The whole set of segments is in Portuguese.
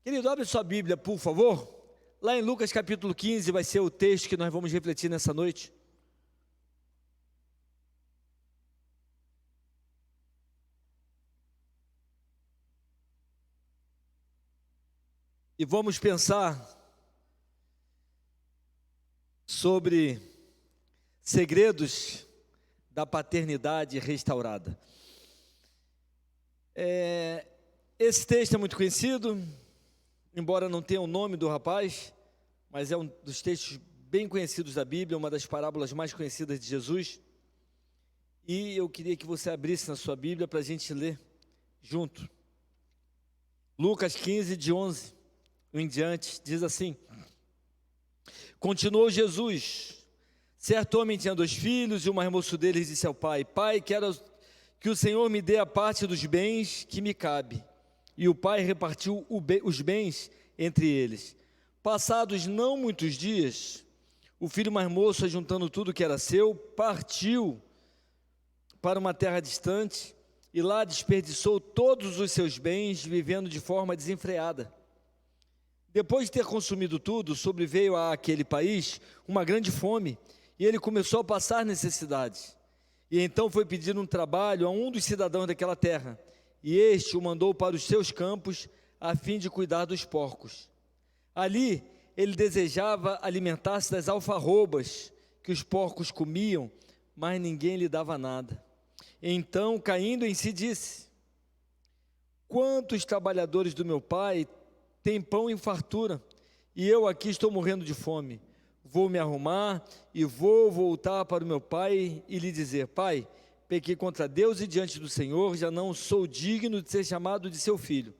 Querido, abre sua Bíblia, por favor. Lá em Lucas capítulo 15 vai ser o texto que nós vamos refletir nessa noite. E vamos pensar sobre segredos da paternidade restaurada. Esse texto é muito conhecido, embora não tenha o nome do rapaz, mas é um dos textos bem conhecidos da Bíblia, uma das parábolas mais conhecidas de Jesus. E eu queria que você abrisse na sua Bíblia para a gente ler junto. Lucas 15, de 11 em diante, diz assim: Continuou Jesus: certo homem tinha 2 filhos, e o mais moço deles disse ao pai: Pai, quero que o Senhor me dê a parte dos bens que me cabe. E o pai repartiu os bens entre eles. Passados não muitos dias, o filho mais moço, ajuntando tudo que era seu, partiu para uma terra distante, e lá desperdiçou todos os seus bens, vivendo de forma desenfreada. Depois de ter consumido tudo, sobreveio àquele país uma grande fome, e ele começou a passar necessidades. E então foi pedir um trabalho a um dos cidadãos daquela terra, e este o mandou para os seus campos, a fim de cuidar dos porcos. Ali ele desejava alimentar-se das alfarrobas que os porcos comiam, mas ninguém lhe dava nada. Então, caindo em si, disse: Quantos trabalhadores do meu pai têm pão em fartura, e eu aqui estou morrendo de fome. Vou me arrumar e vou voltar para o meu pai e lhe dizer: Pai, pequei contra Deus e diante do Senhor, já não sou digno de ser chamado de seu filho.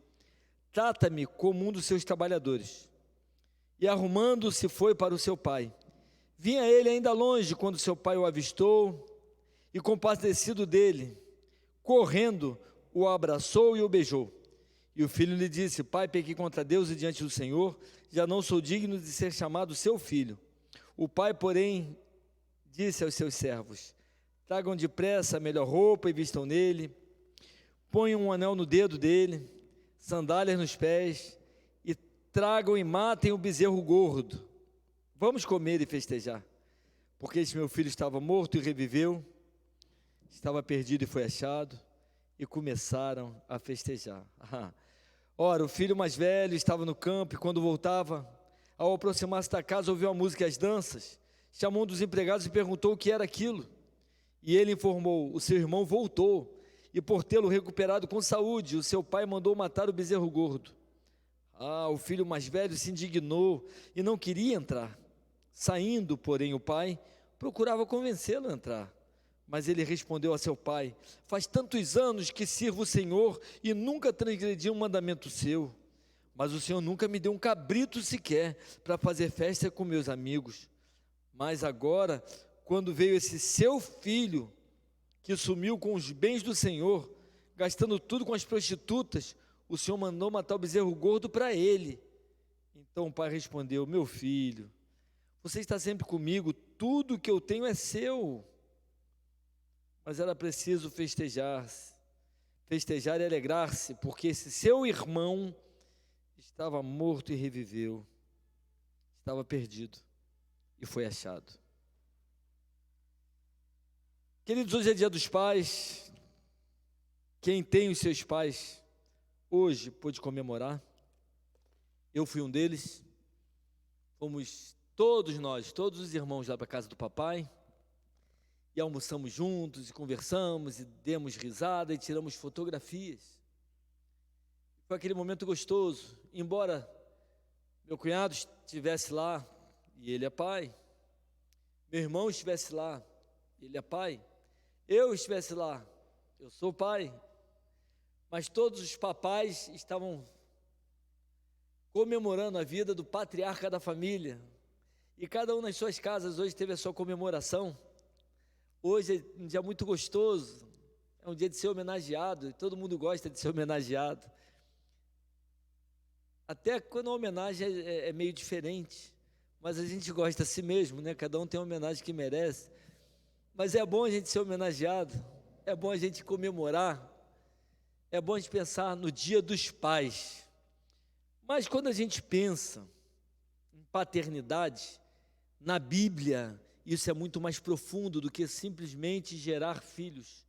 Trata-me como um dos seus trabalhadores. E arrumando-se foi para o seu pai. Vinha ele ainda longe quando seu pai o avistou, e compadecido dele, correndo, o abraçou e o beijou. E o filho lhe disse: Pai, pequei contra Deus e diante do Senhor, já não sou digno de ser chamado seu filho. O pai, porém, disse aos seus servos: Tragam depressa a melhor roupa e vistam nele, ponham um anel no dedo dele, sandálias nos pés, e tragam e matem o bezerro gordo. Vamos comer e festejar, porque este meu filho estava morto e reviveu, estava perdido e foi achado. E começaram a festejar. Ora, o filho mais velho estava no campo, e quando voltava, ao aproximar-se da casa, ouviu a música e as danças. Chamou um dos empregados e perguntou o que era aquilo. E ele informou: o seu irmão voltou, e por tê-lo recuperado com saúde, o seu pai mandou matar o bezerro gordo. O filho mais velho se indignou e não queria entrar. Saindo, porém, o pai procurava convencê-lo a entrar. Mas ele respondeu a seu pai: Faz tantos anos que sirvo o Senhor e nunca transgredi um mandamento seu. Mas o Senhor nunca me deu um cabrito sequer para fazer festa com meus amigos. Mas agora, quando veio esse seu filho, que sumiu com os bens do Senhor, gastando tudo com as prostitutas, o Senhor mandou matar o bezerro gordo para ele. Então o pai respondeu: Meu filho, você está sempre comigo, tudo que eu tenho é seu. Mas era preciso festejar e alegrar-se, porque esse seu irmão estava morto e reviveu, estava perdido e foi achado. Queridos, hoje é dia dos pais. Quem tem os seus pais hoje pôde comemorar. Eu fui um deles. Fomos todos nós, todos os irmãos lá para a casa do papai, e almoçamos juntos, e conversamos, e demos risada, e tiramos fotografias. Foi aquele momento gostoso, embora meu cunhado estivesse lá, e ele é pai, meu irmão estivesse lá, ele é pai, eu estivesse lá, eu sou pai, mas todos os papais estavam comemorando a vida do patriarca da família, e cada um nas suas casas hoje teve a sua comemoração. Hoje é um dia muito gostoso, é um dia de ser homenageado, e todo mundo gosta de ser homenageado. Até quando a homenagem é meio diferente, mas a gente gosta a si mesmo, né? Cada um tem a homenagem que merece. Mas é bom a gente ser homenageado, é bom a gente comemorar, é bom a gente pensar no Dia dos Pais. Mas quando a gente pensa em paternidade, na Bíblia, isso é muito mais profundo do que simplesmente gerar filhos.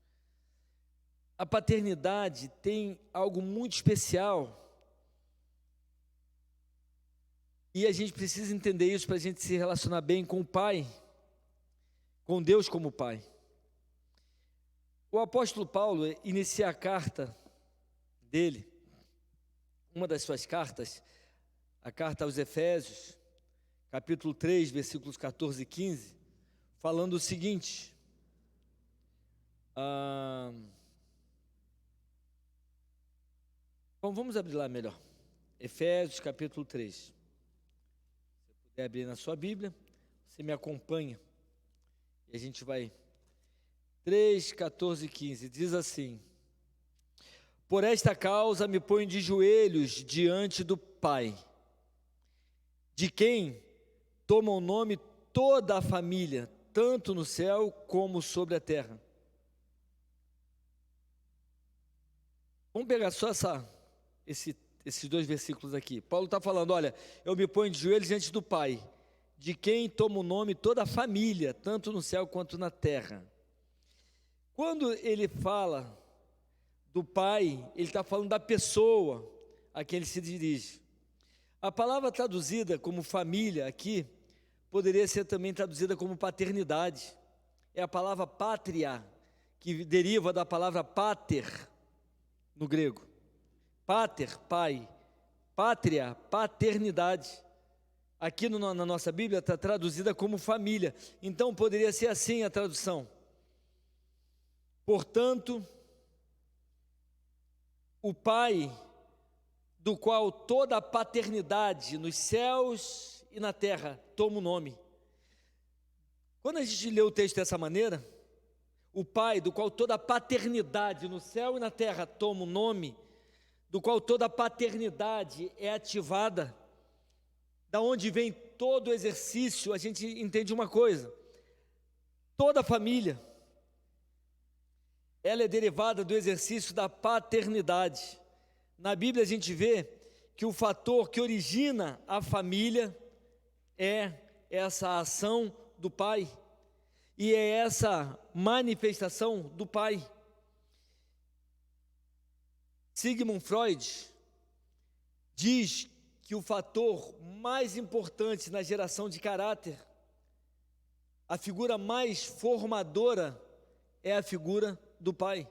A paternidade tem algo muito especial. E a gente precisa entender isso para a gente se relacionar bem com o Pai, com Deus como Pai. O apóstolo Paulo inicia a carta dele, uma das suas cartas, a carta aos Efésios, capítulo 3, versículos 14 e 15, falando o seguinte: bom, vamos abrir lá melhor. Efésios, capítulo 3. Se você puder abrir na sua Bíblia, você me acompanha. E a gente vai. 3, 14 e 15, diz assim: por esta causa me ponho de joelhos diante do Pai, de quem toma o nome toda a família, tanto no céu como sobre a terra. Vamos pegar só esses dois versículos aqui. Paulo está falando, olha, eu me ponho de joelhos diante do Pai, de quem toma o nome toda a família, tanto no céu quanto na terra. Quando ele fala do Pai, ele está falando da pessoa a quem ele se dirige. A palavra traduzida como família aqui, poderia ser também traduzida como paternidade. É a palavra pátria, que deriva da palavra pater, no grego. Pater, pai. Pátria, paternidade. Aqui na nossa Bíblia está traduzida como família. Então poderia ser assim a tradução. Portanto, o Pai, do qual toda a paternidade nos céus e na terra toma o nome. Quando a gente lê o texto dessa maneira, o Pai, do qual toda a paternidade no céu e na terra toma o nome, do qual toda a paternidade é ativada, da onde vem todo o exercício, a gente entende uma coisa: toda a família, ela é derivada do exercício da paternidade. Na Bíblia a gente vê que o fator que origina a família é essa ação do Pai, e é essa manifestação do Pai. Sigmund Freud diz que o fator mais importante na geração de caráter, a figura mais formadora, é a figura do pai.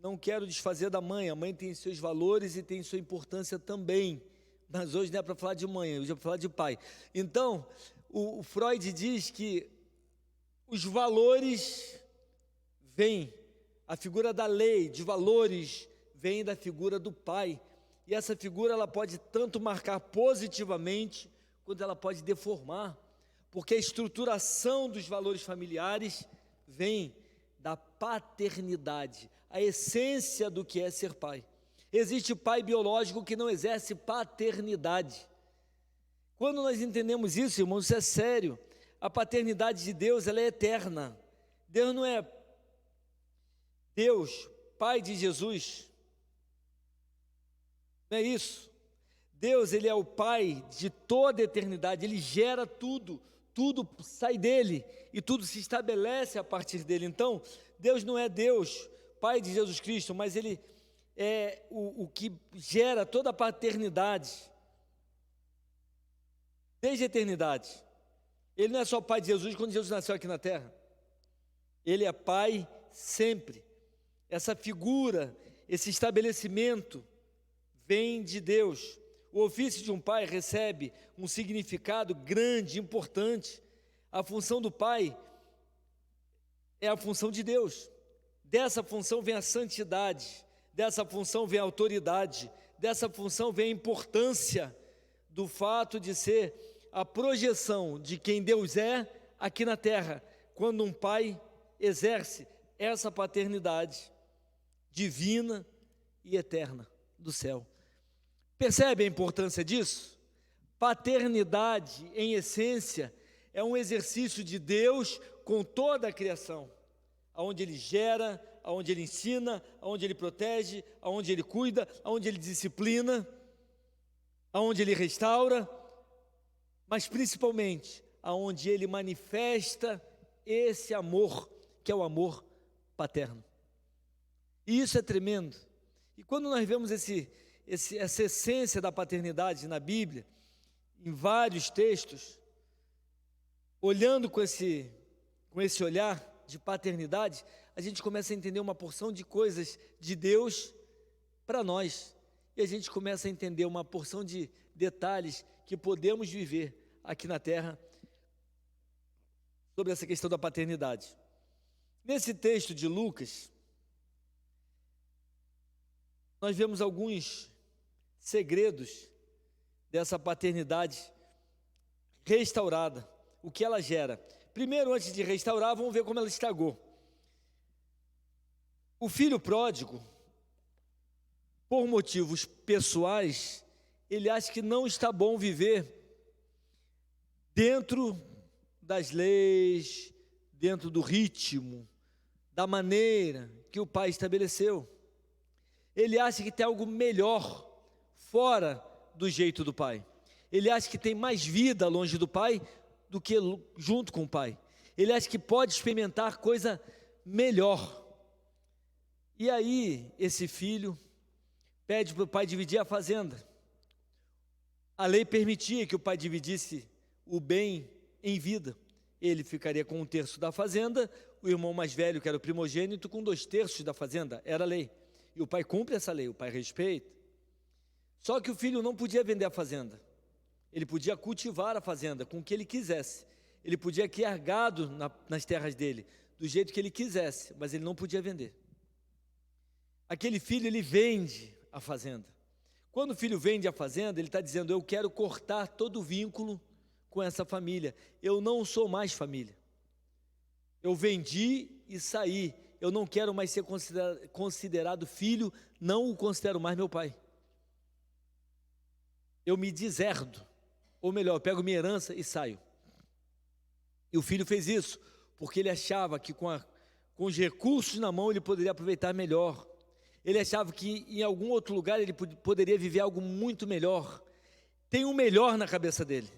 Não quero desfazer da mãe, a mãe tem seus valores e tem sua importância também, mas hoje não é para falar de mãe, hoje é para falar de pai. Então, o Freud diz que os valores vêm, a figura da lei, de valores, vem da figura do pai, e essa figura ela pode tanto marcar positivamente, quanto ela pode deformar, porque a estruturação dos valores familiares vem da paternidade, a essência do que é ser pai. Existe pai biológico que não exerce paternidade. Quando nós entendemos isso, irmãos, isso é sério. A paternidade de Deus, ela é eterna. Deus não é Deus, Pai de Jesus. Não é isso. Deus, ele é o Pai de toda a eternidade, ele gera tudo, tudo sai dele e tudo se estabelece a partir dele. Então, Deus não é Deus, Pai de Jesus Cristo, mas ele é o que gera toda a paternidade, desde a eternidade. Ele não é só Pai de Jesus quando Jesus nasceu aqui na terra, ele é Pai sempre. Essa figura, esse estabelecimento vem de Deus. O ofício de um pai recebe um significado grande, importante. A função do pai é a função de Deus. Dessa função vem a santidade, dessa função vem a autoridade, dessa função vem a importância do fato de ser a projeção de quem Deus é aqui na terra, quando um pai exerce essa paternidade divina e eterna do céu. Percebe a importância disso? Paternidade, em essência, é um exercício de Deus com toda a criação, aonde Ele gera, aonde Ele ensina, aonde Ele protege, aonde Ele cuida, aonde Ele disciplina. aonde ele restaura, mas principalmente aonde ele manifesta esse amor, que é o amor paterno. E isso é tremendo. E quando nós vemos essa essência da paternidade na Bíblia, em vários textos, olhando com esse olhar de paternidade, a gente começa a entender uma porção de coisas de Deus para nós. E a gente começa a entender uma porção de detalhes que podemos viver aqui na Terra sobre essa questão da paternidade. Nesse texto de Lucas, nós vemos alguns segredos dessa paternidade restaurada, o que ela gera. Primeiro, antes de restaurar, vamos ver como ela estragou. O filho pródigo, por motivos pessoais, ele acha que não está bom viver dentro das leis, dentro do ritmo, da maneira que o pai estabeleceu. Ele acha que tem algo melhor fora do jeito do pai. Ele acha que tem mais vida longe do pai do que junto com o pai. Ele acha que pode experimentar coisa melhor. E aí, esse filho pede para o pai dividir a fazenda. A lei permitia que o pai dividisse o bem em vida. Ele ficaria com 1/3 da fazenda, o irmão mais velho, que era o primogênito, com 2/3 da fazenda. Era a lei. E o pai cumpre essa lei, o pai respeita. Só que o filho não podia vender a fazenda. Ele podia cultivar a fazenda com o que ele quisesse. Ele podia criar gado nas terras dele, do jeito que ele quisesse, mas ele não podia vender. Aquele filho, ele vende a fazenda. Quando o filho vende a fazenda, ele está dizendo: eu quero cortar todo o vínculo com essa família. Eu não sou mais família. Eu vendi e saí. Eu não quero mais ser considerado filho, não o considero mais meu pai. Eu me deserdo. Ou melhor, eu pego minha herança e saio. E o filho fez isso, porque ele achava que com os recursos na mão ele poderia aproveitar melhor. Ele achava que em algum outro lugar ele poderia viver algo muito melhor. Tem um melhor na cabeça dele,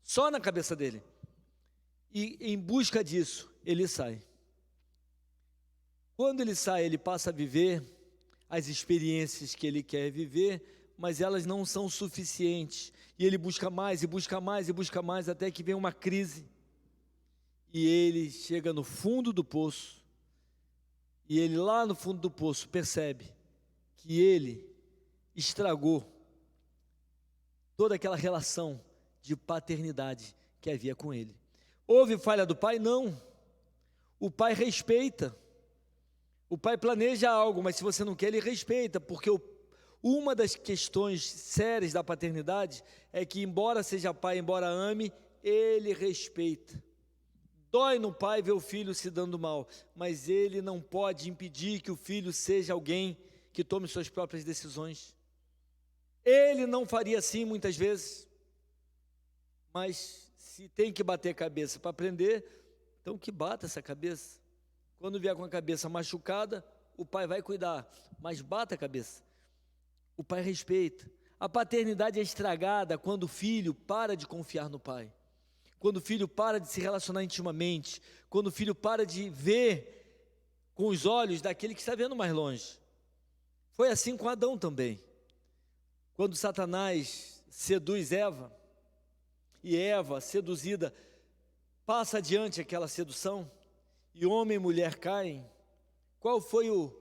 só na cabeça dele. E em busca disso, ele sai. Quando ele sai, ele passa a viver as experiências que ele quer viver, mas elas não são suficientes. E ele busca mais, e busca mais, e busca mais, até que vem uma crise. E ele chega no fundo do poço. E ele lá no fundo do poço percebe que ele estragou toda aquela relação de paternidade que havia com ele. Houve falha do pai? Não. O pai respeita. O pai planeja algo, mas se você não quer, ele respeita, porque uma das questões sérias da paternidade é que, embora seja pai, embora ame, ele respeita. Dói no pai ver o filho se dando mal, mas ele não pode impedir que o filho seja alguém que tome suas próprias decisões. Ele não faria assim muitas vezes, mas se tem que bater a cabeça para aprender, então que bata essa cabeça. Quando vier com a cabeça machucada, o pai vai cuidar, mas bata a cabeça. O pai respeita. A paternidade é estragada quando o filho para de confiar no pai. Quando o filho para de se relacionar intimamente, quando o filho para de ver com os olhos daquele que está vendo mais longe. Foi assim com Adão também. Quando Satanás seduz Eva, e Eva, seduzida, passa adiante aquela sedução, e homem e mulher caem, qual foi o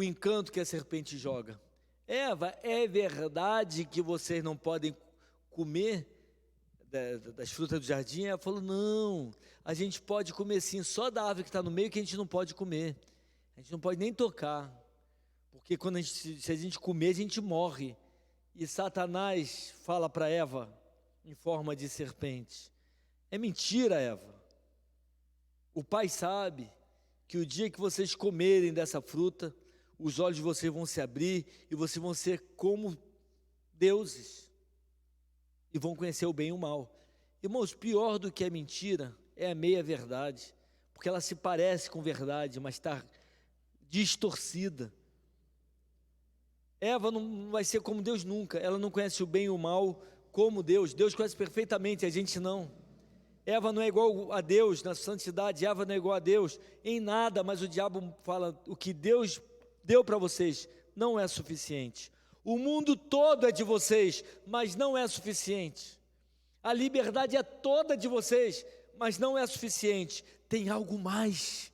encanto que a serpente joga? Eva, é verdade que vocês não podem comer das frutas do jardim? Ela falou: não, a gente pode comer sim, só da árvore que está no meio que a gente não pode comer. A gente não pode nem tocar, porque se a gente comer, a gente morre. E Satanás fala para Eva, em forma de serpente: é mentira, Eva. O pai sabe que o dia que vocês comerem dessa fruta, os olhos de vocês vão se abrir e vocês vão ser como deuses. E vão conhecer o bem e o mal. Irmãos, pior do que a mentira é a meia-verdade, porque ela se parece com verdade, mas está distorcida. Eva não vai ser como Deus nunca. Ela não conhece o bem e o mal como Deus. Deus conhece perfeitamente, a gente não. Eva não é igual a Deus na santidade. Eva não é igual a Deus em nada. Mas o diabo fala, o que Deus deu para vocês não é suficiente. O mundo todo é de vocês, mas não é suficiente. A liberdade é toda de vocês, mas não é suficiente. Tem algo mais.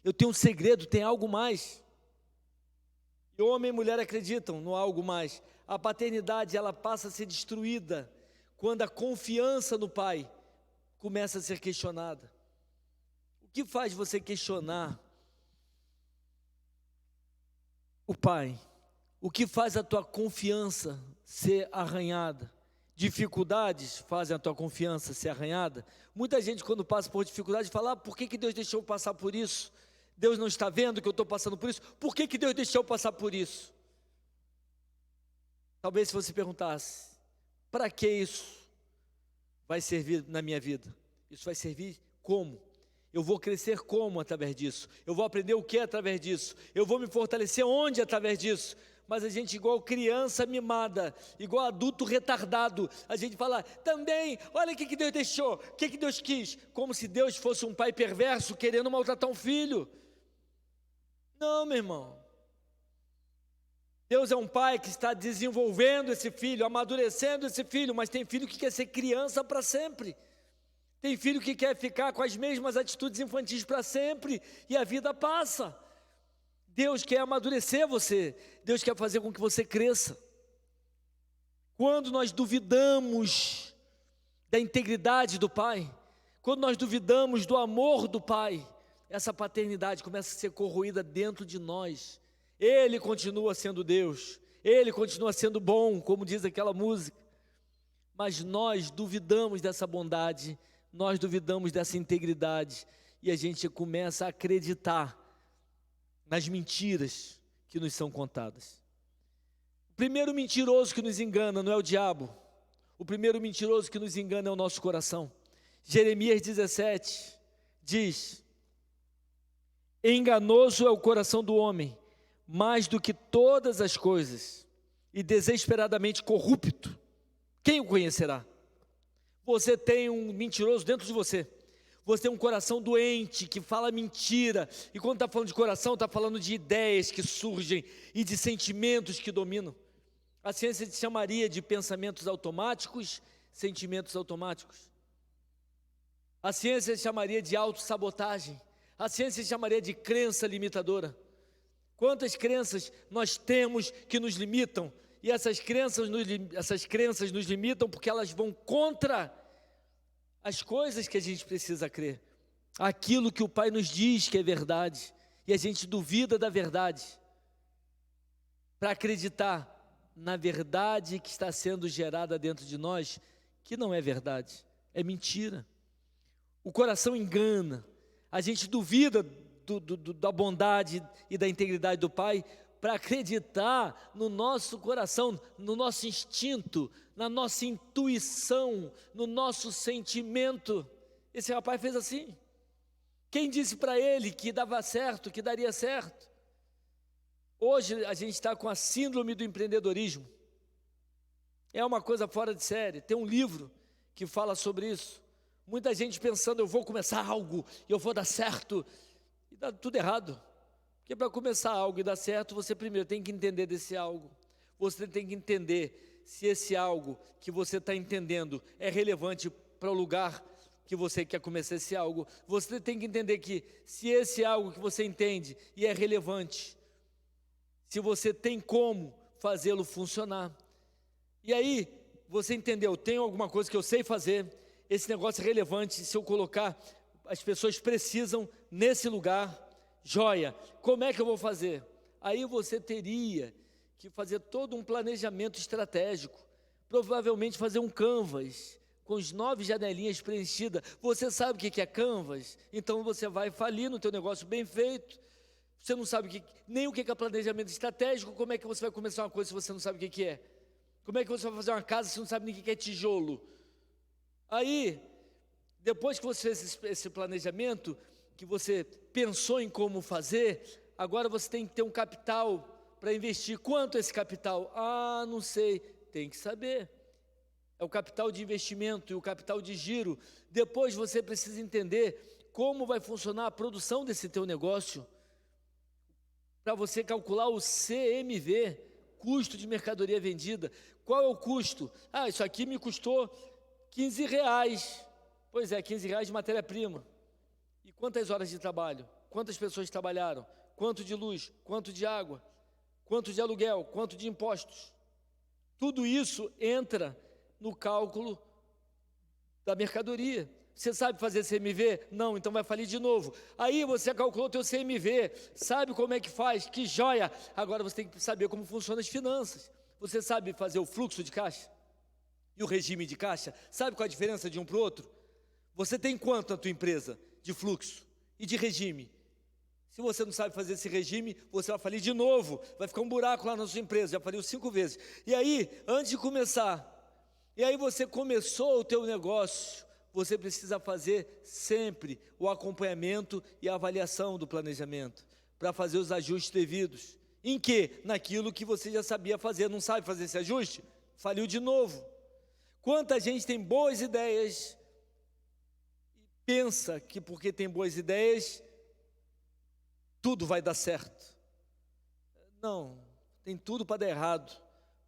Eu tenho um segredo, tem algo mais. E homem e mulher acreditam no algo mais. A paternidade, ela passa a ser destruída quando a confiança no pai começa a ser questionada. O que faz você questionar o pai? O que faz a tua confiança ser arranhada? Dificuldades fazem a tua confiança ser arranhada? Muita gente, quando passa por dificuldade, fala, por que Deus deixou eu passar por isso? Deus não está vendo que eu estou passando por isso? Por que Deus deixou eu passar por isso? Talvez se você perguntasse, para que isso vai servir na minha vida? Isso vai servir como? Eu vou crescer como através disso? Eu vou aprender o que através disso? Eu vou me fortalecer onde através disso? Mas a gente, igual criança mimada, igual adulto retardado, a gente fala, também, olha o que Deus deixou, o que Deus quis, como se Deus fosse um pai perverso querendo maltratar um filho. Não, meu irmão. Deus é um pai que está desenvolvendo esse filho, amadurecendo esse filho, mas tem filho que quer ser criança para sempre. Tem filho que quer ficar com as mesmas atitudes infantis para sempre, e a vida passa. Deus quer amadurecer você, Deus quer fazer com que você cresça. Quando nós duvidamos da integridade do pai, quando nós duvidamos do amor do pai, essa paternidade começa a ser corroída dentro de nós. Ele continua sendo Deus, Ele continua sendo bom, como diz aquela música, mas nós duvidamos dessa bondade, nós duvidamos dessa integridade, e a gente começa a acreditar nas mentiras que nos são contadas. O primeiro mentiroso que nos engana não é o diabo, o primeiro mentiroso que nos engana é o nosso coração. Jeremias 17 diz, enganoso é o coração do homem, mais do que todas as coisas, e desesperadamente corrupto, quem o conhecerá? Você tem um mentiroso dentro de você, você tem um coração doente, que fala mentira, e quando está falando de coração, está falando de ideias que surgem, e de sentimentos que dominam. A ciência chamaria de pensamentos automáticos, sentimentos automáticos. A ciência chamaria de autossabotagem, a ciência chamaria de crença limitadora. Quantas crenças nós temos que nos limitam, e essas crenças nos limitam porque elas vão contra as coisas que a gente precisa crer, aquilo que o Pai nos diz que é verdade, e a gente duvida da verdade, para acreditar na verdade que está sendo gerada dentro de nós, que não é verdade, é mentira. O coração engana, a gente duvida da bondade e da integridade do Pai, para acreditar no nosso coração, no nosso instinto, na nossa intuição, no nosso sentimento. Esse rapaz fez assim. Quem disse para ele que dava certo, que daria certo? Hoje a gente está com a síndrome do empreendedorismo. É uma coisa fora de série. Tem um livro que fala sobre isso. Muita gente pensando, eu vou começar algo, eu vou dar certo, e dá tudo errado. Porque para começar algo e dar certo, você primeiro tem que entender desse algo. Você tem que entender se esse algo que você está entendendo é relevante para o lugar que você quer começar esse algo. Você tem que entender que se esse algo que você entende e é relevante, se você tem como fazê-lo funcionar. E aí, você entendeu, tem alguma coisa que eu sei fazer, esse negócio é relevante, se eu colocar, as pessoas precisam nesse lugar, joia, como é que eu vou fazer? Aí você teria que fazer todo um planejamento estratégico, provavelmente fazer um canvas, com as 9 janelinhas preenchidas. Você sabe o que é canvas? Então você vai falir no teu negócio bem feito. Você não sabe nem o que é planejamento estratégico. Como é que você vai começar uma coisa se você não sabe o que é? Como é que você vai fazer uma casa se não sabe nem o que é tijolo? Aí, depois que você fez esse planejamento, que você pensou em como fazer, agora você tem que ter um capital para investir. Quanto é esse capital? Ah, não sei. Tem que saber. É o capital de investimento e o capital de giro. Depois você precisa entender como vai funcionar a produção desse teu negócio, para você calcular o CMV, custo de mercadoria vendida. Qual é o custo? Ah, isso aqui me custou R$15. Pois é, R$15 de matéria-prima. E quantas horas de trabalho? Quantas pessoas trabalharam? Quanto de luz? Quanto de água? Quanto de aluguel? Quanto de impostos? Tudo isso entra no cálculo da mercadoria. Você sabe fazer CMV? Não, então vai falir de novo. Aí você calculou o teu CMV, sabe como é que faz? Que joia! Agora você tem que saber como funcionam as finanças. Você sabe fazer o fluxo de caixa e o regime de caixa? Sabe qual a diferença de um para o outro? Você tem quanto na tua empresa de fluxo e de regime? Se você não sabe fazer esse regime, você vai falir de novo. Vai ficar um buraco lá na sua empresa, já faliu 5 vezes. E aí, antes de começar, você começou o teu negócio, você precisa fazer sempre o acompanhamento e a avaliação do planejamento, para fazer os ajustes devidos. Em quê? Naquilo que você já sabia fazer. Não sabe fazer esse ajuste? Faliu de novo. Quanta gente tem boas ideias e pensa que porque tem boas ideias, tudo vai dar certo. Não, tem tudo para dar errado,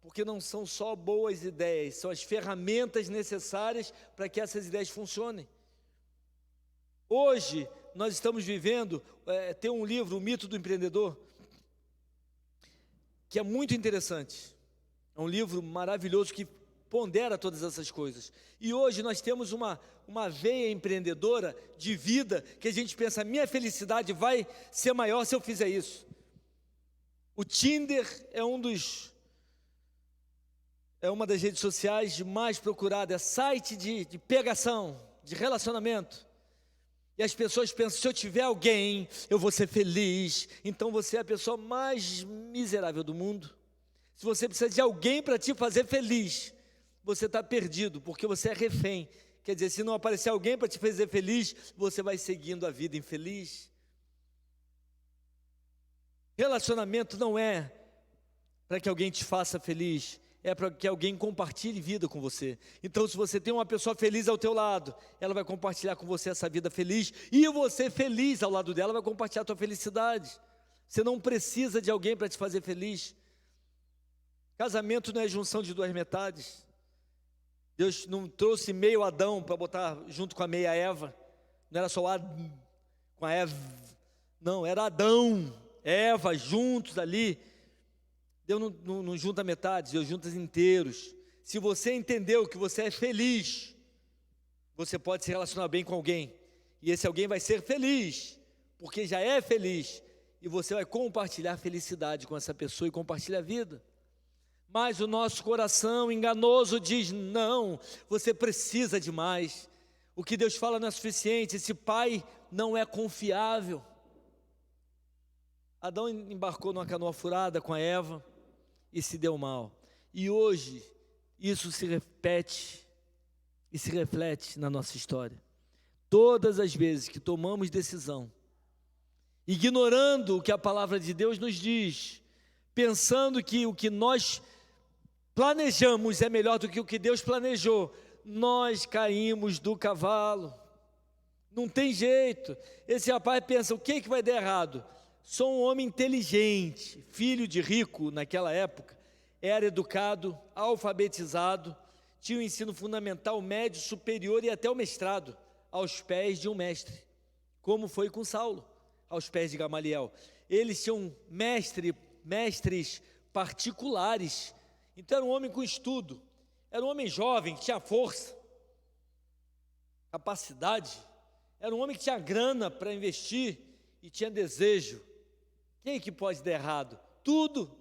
porque não são só boas ideias, são as ferramentas necessárias para que essas ideias funcionem. Hoje, nós estamos vivendo, tem um livro, O Mito do Empreendedor, que é muito interessante. É um livro maravilhoso que pondera todas essas coisas. E hoje nós temos uma veia empreendedora de vida, que a gente pensa, minha felicidade vai ser maior se eu fizer isso. O Tinder é uma das redes sociais mais procuradas, é site de pegação, de relacionamento. E as pessoas pensam, se eu tiver alguém, eu vou ser feliz. Então você é a pessoa mais miserável do mundo. Se você precisa de alguém para te fazer feliz, você está perdido, porque você é refém. Quer dizer, se não aparecer alguém para te fazer feliz, você vai seguindo a vida infeliz. Relacionamento não é para que alguém te faça feliz, é para que alguém compartilhe vida com você. Então, se você tem uma pessoa feliz ao teu lado, ela vai compartilhar com você essa vida feliz, e você feliz ao lado dela vai compartilhar a tua felicidade. Você não precisa de alguém para te fazer feliz. Casamento não é junção de duas metades. Deus não trouxe meio Adão para botar junto com a meia Eva. Não era só Adão com a Eva. Não, era Adão, Eva, juntos ali. Deus não junta metades, Deus junta inteiros. Se você entendeu que você é feliz, você pode se relacionar bem com alguém. E esse alguém vai ser feliz, porque já é feliz. E você vai compartilhar felicidade com essa pessoa e compartilhar a vida. Mas o nosso coração enganoso diz, não, você precisa de mais. O que Deus fala não é suficiente, esse pai não é confiável. Adão embarcou numa canoa furada com a Eva e se deu mal. E hoje, isso se repete e se reflete na nossa história. Todas as vezes que tomamos decisão, ignorando o que a palavra de Deus nos diz, pensando que o que nós planejamos é melhor do que o que Deus planejou, nós caímos do cavalo. Não tem jeito. Esse rapaz pensa, o que vai dar errado? Sou um homem inteligente, filho de rico naquela época, era educado, alfabetizado, tinha o ensino fundamental, médio, superior e até o mestrado, aos pés de um mestre, como foi com Saulo, aos pés de Gamaliel. Eles tinham mestres particulares. Então era um homem com estudo, era um homem jovem, que tinha força, capacidade, era um homem que tinha grana para investir e tinha desejo. Quem que pode dar errado? Tudo.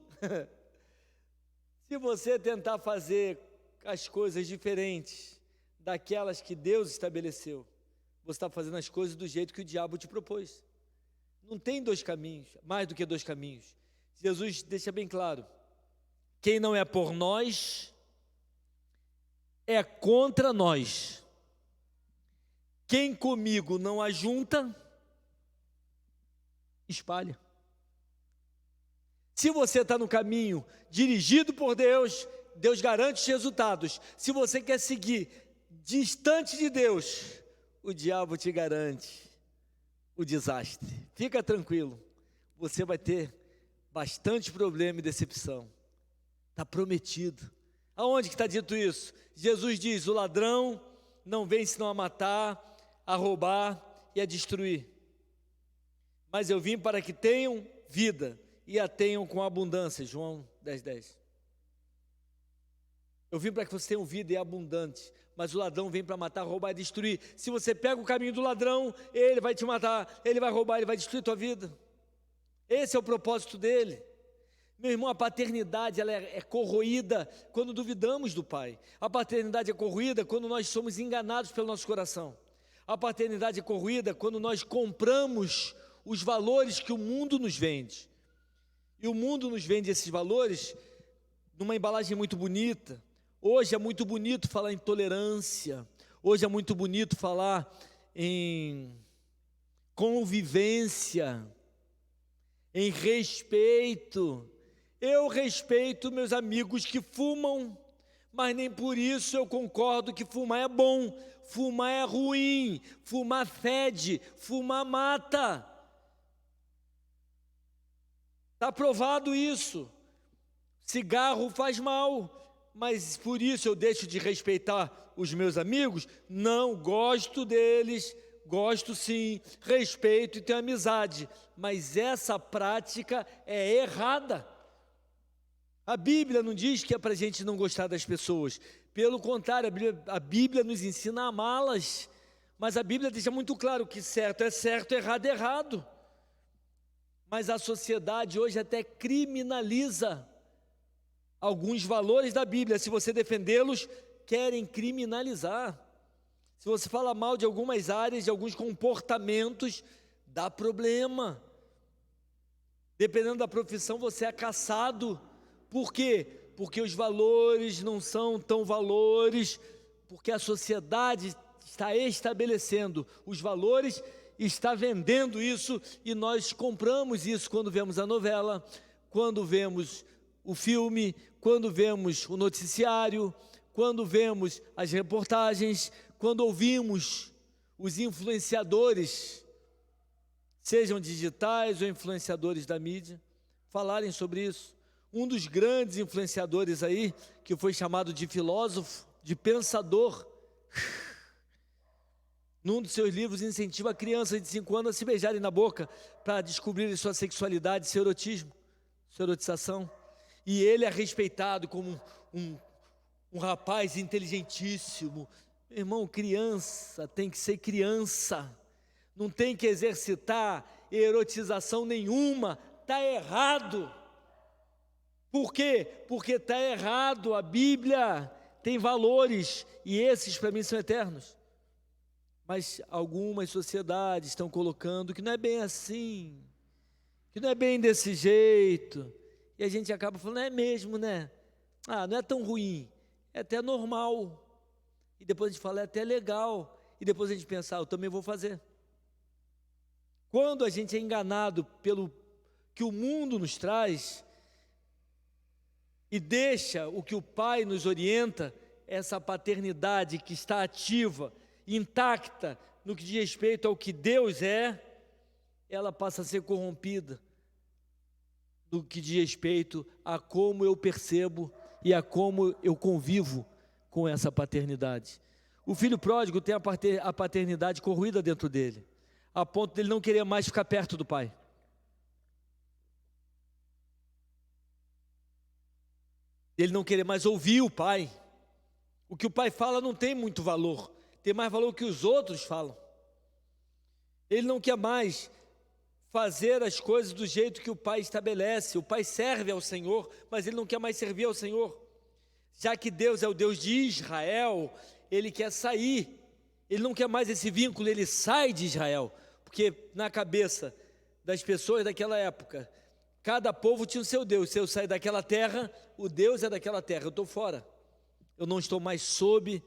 Se você tentar fazer as coisas diferentes daquelas que Deus estabeleceu, você está fazendo as coisas do jeito que o diabo te propôs. Não tem dois caminhos, mais do que dois caminhos. Jesus deixa bem claro, quem não é por nós, é contra nós. Quem comigo não ajunta, espalha. Se você está no caminho dirigido por Deus, Deus garante os resultados. Se você quer seguir distante de Deus, o diabo te garante o desastre. Fica tranquilo, você vai ter bastante problema e decepção. Está prometido. Aonde que está dito isso? Jesus diz: o ladrão não vem senão a matar, a roubar e a destruir. Mas eu vim para que tenham vida e a tenham com abundância. João 10:10. Eu vim para que vocês tenham vida e abundante, mas o ladrão vem para matar, roubar e destruir. Se você pega o caminho do ladrão, ele vai te matar, ele vai roubar, ele vai destruir a tua vida. Esse é o propósito dele. Meu irmão, a paternidade ela é corroída quando duvidamos do Pai. A paternidade é corroída quando nós somos enganados pelo nosso coração. A paternidade é corroída quando nós compramos os valores que o mundo nos vende. E o mundo nos vende esses valores numa embalagem muito bonita. Hoje é muito bonito falar em tolerância. Hoje é muito bonito falar em convivência, em respeito. Eu respeito meus amigos que fumam, mas nem por isso eu concordo que fumar é bom. Fumar é ruim, fumar fede, fumar mata. Está provado isso. Cigarro faz mal, mas por isso eu deixo de respeitar os meus amigos? Não, gosto deles, gosto sim, respeito e tenho amizade, mas essa prática é errada. A Bíblia não diz que é para a gente não gostar das pessoas, pelo contrário, a Bíblia nos ensina a amá-las, mas a Bíblia deixa muito claro que certo, errado é errado. Mas a sociedade hoje até criminaliza alguns valores da Bíblia. Se você defendê-los, querem criminalizar. Se você fala mal de algumas áreas, de alguns comportamentos, dá problema. Dependendo da profissão, você é caçado. Por quê? Porque os valores não são tão valores, porque a sociedade está estabelecendo os valores, está vendendo isso, e nós compramos isso quando vemos a novela, quando vemos o filme, quando vemos o noticiário, quando vemos as reportagens, quando ouvimos os influenciadores, sejam digitais ou influenciadores da mídia, falarem sobre isso. Um dos grandes influenciadores aí, que foi chamado de filósofo, de pensador, num dos seus livros incentiva crianças de 5 anos a se beijarem na boca para descobrirem sua sexualidade, seu erotismo, sua erotização. E ele é respeitado como um rapaz inteligentíssimo. Meu irmão, criança tem que ser criança, não tem que exercitar erotização nenhuma, está errado. Por quê? Porque está errado. A Bíblia tem valores e esses para mim são eternos. Mas algumas sociedades estão colocando que não é bem assim, que não é bem desse jeito. E a gente acaba falando, é mesmo, né? Ah, não é tão ruim, é até normal. E depois a gente fala, é até legal. E depois a gente pensa, eu também vou fazer. Quando a gente é enganado pelo que o mundo nos traz e deixa o que o Pai nos orienta, essa paternidade que está ativa, intacta no que diz respeito ao que Deus é, ela passa a ser corrompida no que diz respeito a como eu percebo e a como eu convivo com essa paternidade. O filho pródigo tem a paternidade corroída dentro dele, a ponto dele não querer mais ficar perto do pai. Ele não querer mais ouvir o pai. O que o pai fala não tem muito valor, tem mais valor que os outros falam. Ele não quer mais fazer as coisas do jeito que o pai estabelece. O pai serve ao Senhor, mas ele não quer mais servir ao Senhor. Já que Deus é o Deus de Israel, ele quer sair. Ele não quer mais esse vínculo, ele sai de Israel. Porque na cabeça das pessoas daquela época, cada povo tinha o seu Deus. Se eu sair daquela terra, o Deus é daquela terra. Eu estou fora. Eu não estou mais sob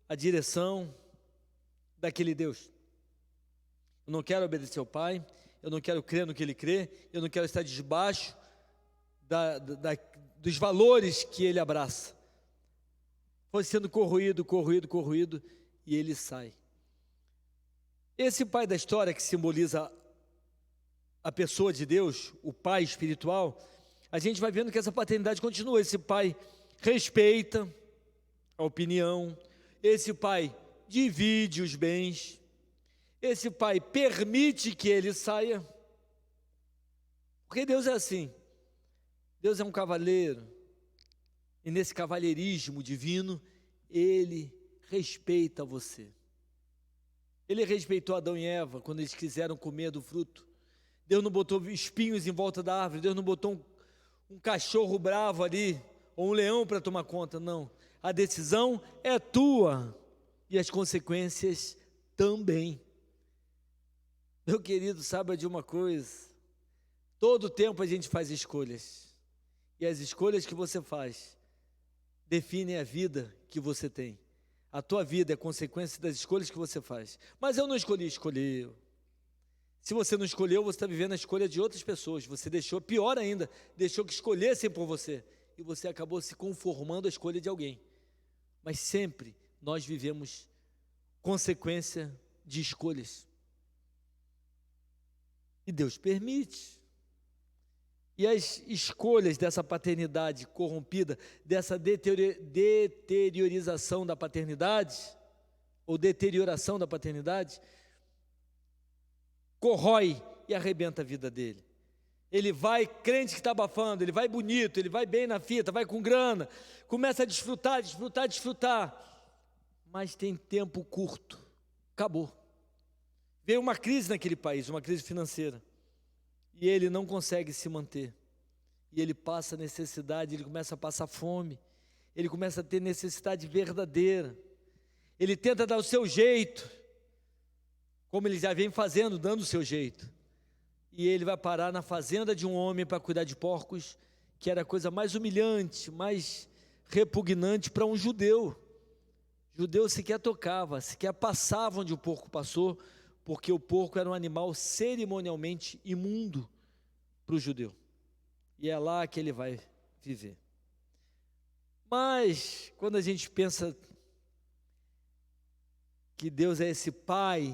a direção daquele Deus. Eu não quero obedecer ao Pai. Eu não quero crer no que Ele crê. Eu não quero estar debaixo dos valores que ele abraça. Foi sendo corroído, e ele sai. Esse pai da história, que simboliza a pessoa de Deus, o pai espiritual, a gente vai vendo que essa paternidade continua. Esse pai respeita a opinião, esse pai divide os bens, esse pai permite que ele saia, porque Deus é assim. Deus é um cavalheiro, e nesse cavalheirismo divino, ele respeita você. Ele respeitou Adão e Eva quando eles quiseram comer do fruto. Deus não botou espinhos em volta da árvore, Deus não botou um cachorro bravo ali, ou um leão para tomar conta, não. A decisão é tua, e as consequências também. Meu querido, saiba de uma coisa, todo tempo a gente faz escolhas, e as escolhas que você faz definem a vida que você tem. A tua vida é consequência das escolhas que você faz. Mas eu não escolhi, escolheu. Se você não escolheu, você está vivendo a escolha de outras pessoas. Você deixou, pior ainda, deixou que escolhessem por você. E você acabou se conformando à escolha de alguém. Mas sempre nós vivemos consequência de escolhas. E Deus permite. E as escolhas dessa paternidade corrompida, dessa deteriorização da paternidade, ou deterioração da paternidade, corrói e arrebenta a vida dele. Ele vai crente que está abafando, ele vai bonito, ele vai bem na fita, vai com grana, começa a desfrutar, mas tem tempo curto, acabou. Veio uma crise naquele país, uma crise financeira, e ele não consegue se manter, e ele passa necessidade, ele começa a passar fome, ele começa a ter necessidade verdadeira, ele tenta dar o seu jeito, como ele já vem fazendo, dando o seu jeito, e ele vai parar na fazenda de um homem para cuidar de porcos, que era a coisa mais humilhante, mais repugnante para um judeu. Judeu sequer tocava, sequer passava onde o porco passou, porque o porco era um animal cerimonialmente imundo para o judeu, e é lá que ele vai viver. Mas, quando a gente pensa que Deus é esse pai,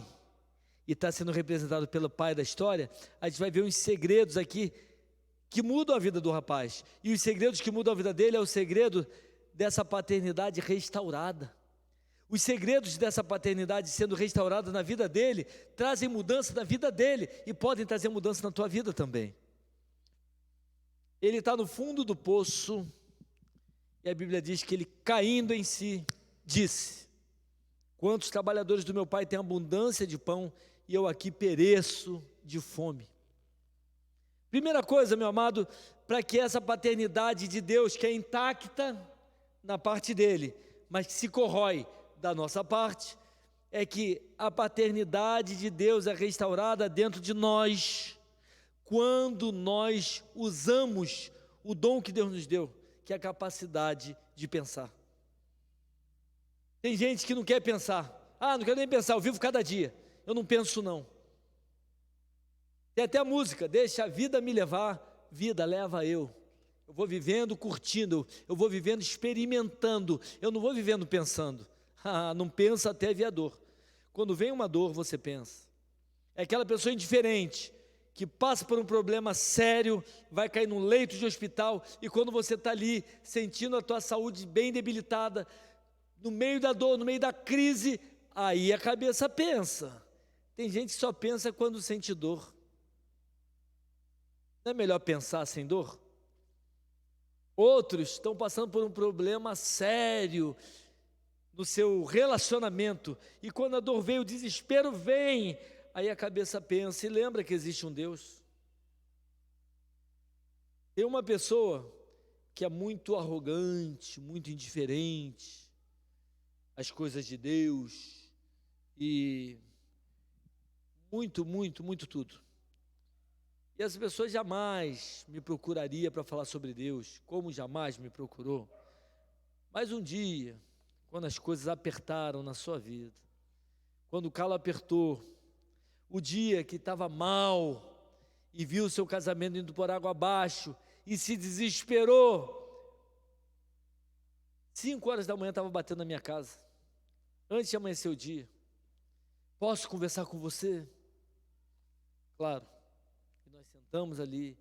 e está sendo representado pelo pai da história, a gente vai ver uns segredos aqui, que mudam a vida do rapaz, e os segredos que mudam a vida dele, é o segredo dessa paternidade restaurada. Os segredos dessa paternidade sendo restaurada na vida dele, trazem mudança na vida dele, e podem trazer mudança na tua vida também. Ele está no fundo do poço, e a Bíblia diz que ele, caindo em si, disse: quantos trabalhadores do meu pai têm abundância de pão, e eu aqui pereço de fome. Primeira coisa, meu amado, para que essa paternidade de Deus, que é intacta na parte dele, mas que se corrói da nossa parte, é que a paternidade de Deus é restaurada dentro de nós, quando nós usamos o dom que Deus nos deu, que é a capacidade de pensar. Tem gente que não quer pensar. Não quero nem pensar, eu vivo cada dia, eu não penso não. Tem até a música, deixa a vida me levar, vida leva eu. Eu vou vivendo, curtindo, eu vou vivendo, experimentando, eu não vou vivendo pensando. Não pensa até vir a dor. Quando vem uma dor, você pensa. É aquela pessoa indiferente, que passa por um problema sério, vai cair num leito de hospital, e quando você está ali, sentindo a tua saúde bem debilitada, no meio da dor, no meio da crise, aí a cabeça pensa. Tem gente que só pensa quando sente dor. Não é melhor pensar sem dor? Outros estão passando por um problema sério no seu relacionamento, e quando a dor vem, o desespero vem, aí a cabeça pensa e lembra que existe um Deus. Tem uma pessoa que é muito arrogante, muito indiferente às coisas de Deus, e muito tudo. E as pessoas jamais me procuraria para falar sobre Deus, como jamais me procurou. Mas um dia, quando as coisas apertaram na sua vida, quando o calo apertou, o dia que estava mal, e viu o seu casamento indo por água abaixo, e se desesperou. 5 horas da manhã estava batendo na minha casa, antes de amanhecer o dia. Posso conversar com você? Claro. E nós sentamos ali,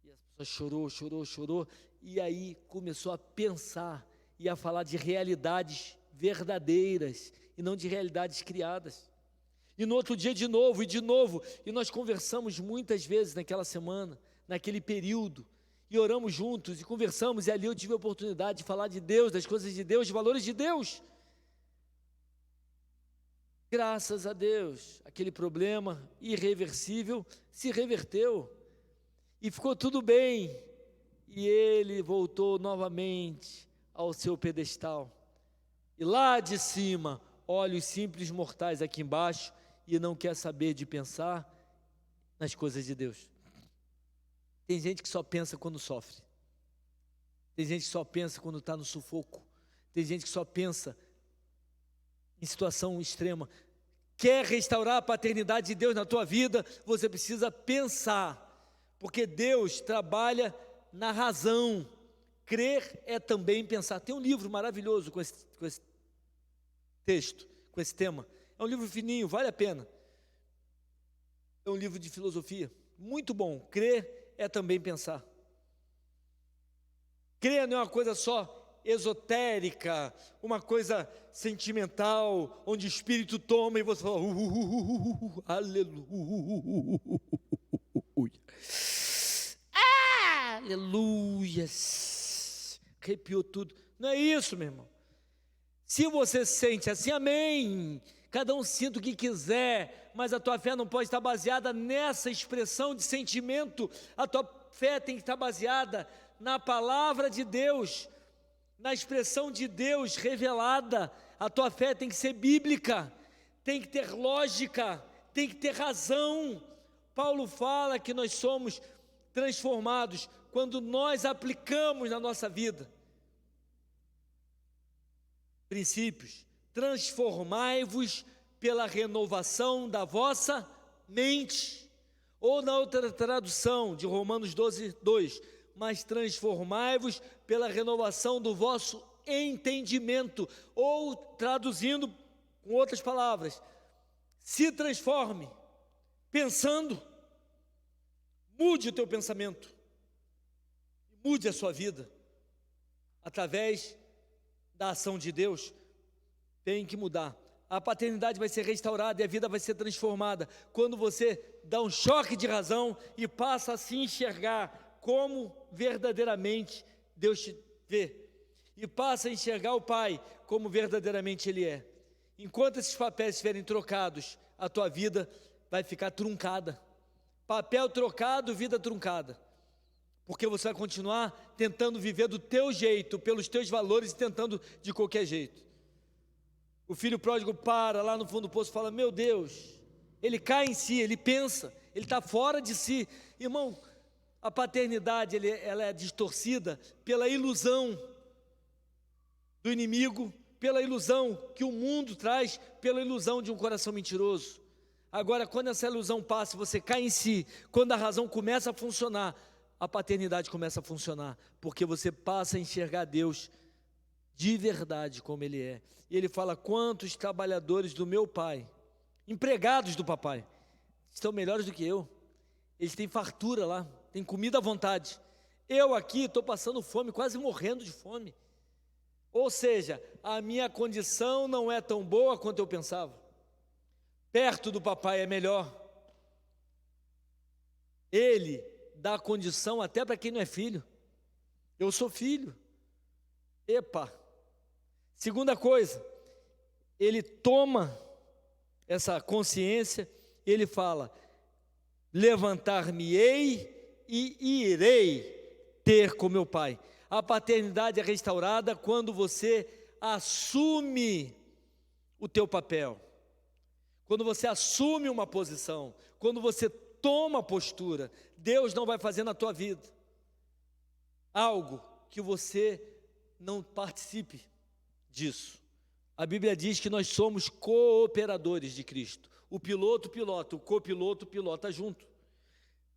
e as pessoas chorou, e aí começou a pensar e a falar de realidades verdadeiras, e não de realidades criadas. E no outro dia de novo, e nós conversamos muitas vezes naquela semana, naquele período, e oramos juntos, e conversamos, e ali eu tive a oportunidade de falar de Deus, das coisas de Deus, de valores de Deus. Graças a Deus, aquele problema irreversível se reverteu, e ficou tudo bem, e ele voltou novamente ao seu pedestal. E lá de cima, olha os simples mortais aqui embaixo, e não quer saber de pensar nas coisas de Deus. Tem gente que só pensa quando sofre. Tem gente que só pensa quando está no sufoco. Tem gente que só pensa em situação extrema. Quer restaurar a paternidade de Deus na tua vida, você precisa pensar, porque Deus trabalha na razão. Crer é também pensar. Tem um livro maravilhoso com esse texto, com esse tema. É um livro fininho, vale a pena. É um livro de filosofia, muito bom. Crer é também pensar. Crer não é uma coisa só esotérica, uma coisa sentimental, onde o Espírito toma e você fala, aleluia, aleluia, arrepiou tudo. Não é isso, meu irmão. Se você sente assim, amém, cada um sinta o que quiser, mas a tua fé não pode estar baseada nessa expressão de sentimento. A tua fé tem que estar baseada na palavra de Deus, na expressão de Deus revelada. A tua fé tem que ser bíblica, tem que ter lógica, tem que ter razão. Paulo fala que nós somos transformados quando nós aplicamos na nossa vida princípios. Transformai-vos pela renovação da vossa mente. Ou na outra tradução de Romanos 12, 2, mas transformai-vos pela renovação do vosso entendimento. Ou traduzindo com outras palavras, se transforme pensando, mude o teu pensamento, mude a sua vida através da ação de Deus. Tem que mudar. A paternidade vai ser restaurada e a vida vai ser transformada quando você dá um choque de razão e passa a se enxergar como verdadeiramente Deus te vê, e passa a enxergar o Pai como verdadeiramente Ele é. Enquanto esses papéis estiverem trocados, a tua vida vai ficar truncada. Papel trocado, vida truncada. Porque você vai continuar tentando viver do teu jeito, pelos teus valores, e tentando de qualquer jeito. O filho pródigo para lá no fundo do poço e fala, meu Deus, ele cai em si, ele pensa, ele está fora de si. Irmão, a paternidade ela é distorcida pela ilusão do inimigo, pela ilusão que o mundo traz, pela ilusão de um coração mentiroso. Agora, quando essa ilusão passa, você cai em si, quando a razão começa a funcionar, a paternidade começa a funcionar, porque você passa a enxergar Deus de verdade como Ele é. E Ele fala, quantos trabalhadores do meu Pai, empregados do papai, estão melhores do que eu. Eles têm fartura lá, têm comida à vontade. Eu aqui estou passando fome, quase morrendo de fome. Ou seja, a minha condição não é tão boa quanto eu pensava. Perto do papai é melhor. Ele dá condição até para quem não é filho. Eu sou filho. Epa! Segunda coisa, ele toma essa consciência, ele fala, levantar-me-ei e irei ter com meu pai. A paternidade é restaurada quando você assume o teu papel, quando você assume uma posição, quando você toma postura. Deus não vai fazer na tua vida algo que você não participe disso. A Bíblia diz que nós somos cooperadores de Cristo. O piloto pilota, o copiloto pilota junto.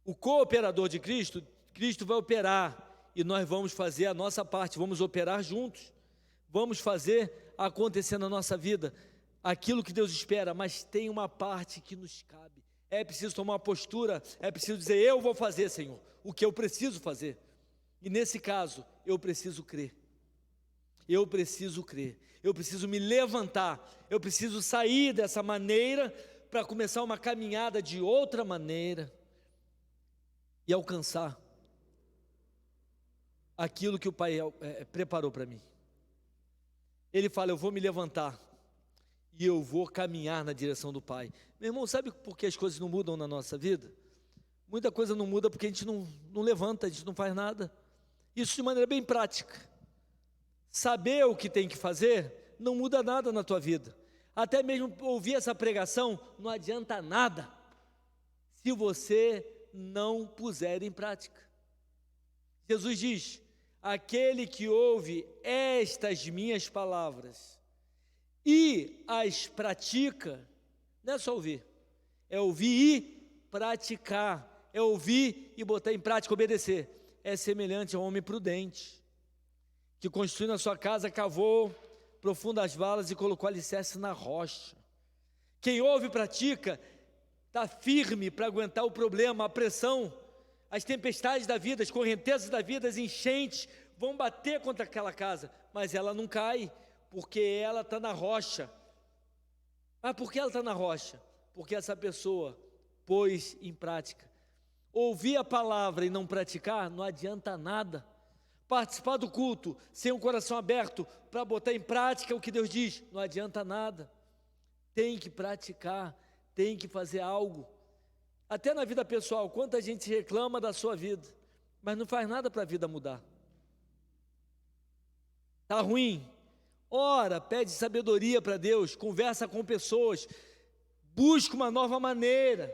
O cooperador de Cristo Cristo vai operar e nós vamos fazer a nossa parte, vamos operar juntos, vamos fazer acontecer na nossa vida aquilo que Deus espera, mas tem uma parte que nos cabe. É preciso tomar uma postura, é preciso dizer: eu vou fazer, Senhor, o que eu preciso fazer. E nesse caso, eu preciso crer. Eu preciso crer. Eu preciso me levantar. Eu preciso sair dessa maneira para começar uma caminhada de outra maneira e alcançar aquilo que o Pai preparou para mim. Ele fala: eu vou me levantar e eu vou caminhar na direção do Pai. Meu irmão, sabe por que as coisas não mudam na nossa vida? Muita coisa não muda porque a gente não levanta, a gente não faz nada. Isso de maneira bem prática. Saber o que tem que fazer não muda nada na tua vida. Até mesmo ouvir essa pregação não adianta nada se você não puser em prática. Jesus diz: aquele que ouve estas minhas palavras e as pratica, não é só ouvir, é ouvir e praticar, é ouvir e botar em prática, obedecer. É semelhante a um homem prudente, que construindo a sua casa, cavou profundas valas e colocou alicerce na rocha. Quem ouve e pratica, está firme para aguentar o problema, a pressão, as tempestades da vida, as correntezas da vida, as enchentes, vão bater contra aquela casa, mas ela não cai, porque ela está na rocha. Ah, por que ela está na rocha? Porque essa pessoa pôs em prática. Ouvir a palavra e não praticar não adianta nada. Participar do culto sem um coração aberto para botar em prática o que Deus diz, não adianta nada. Tem que praticar, tem que fazer algo. Até na vida pessoal, quanta gente reclama da sua vida, mas não faz nada para a vida mudar. Está ruim? Ora, pede sabedoria para Deus, conversa com pessoas, busca uma nova maneira,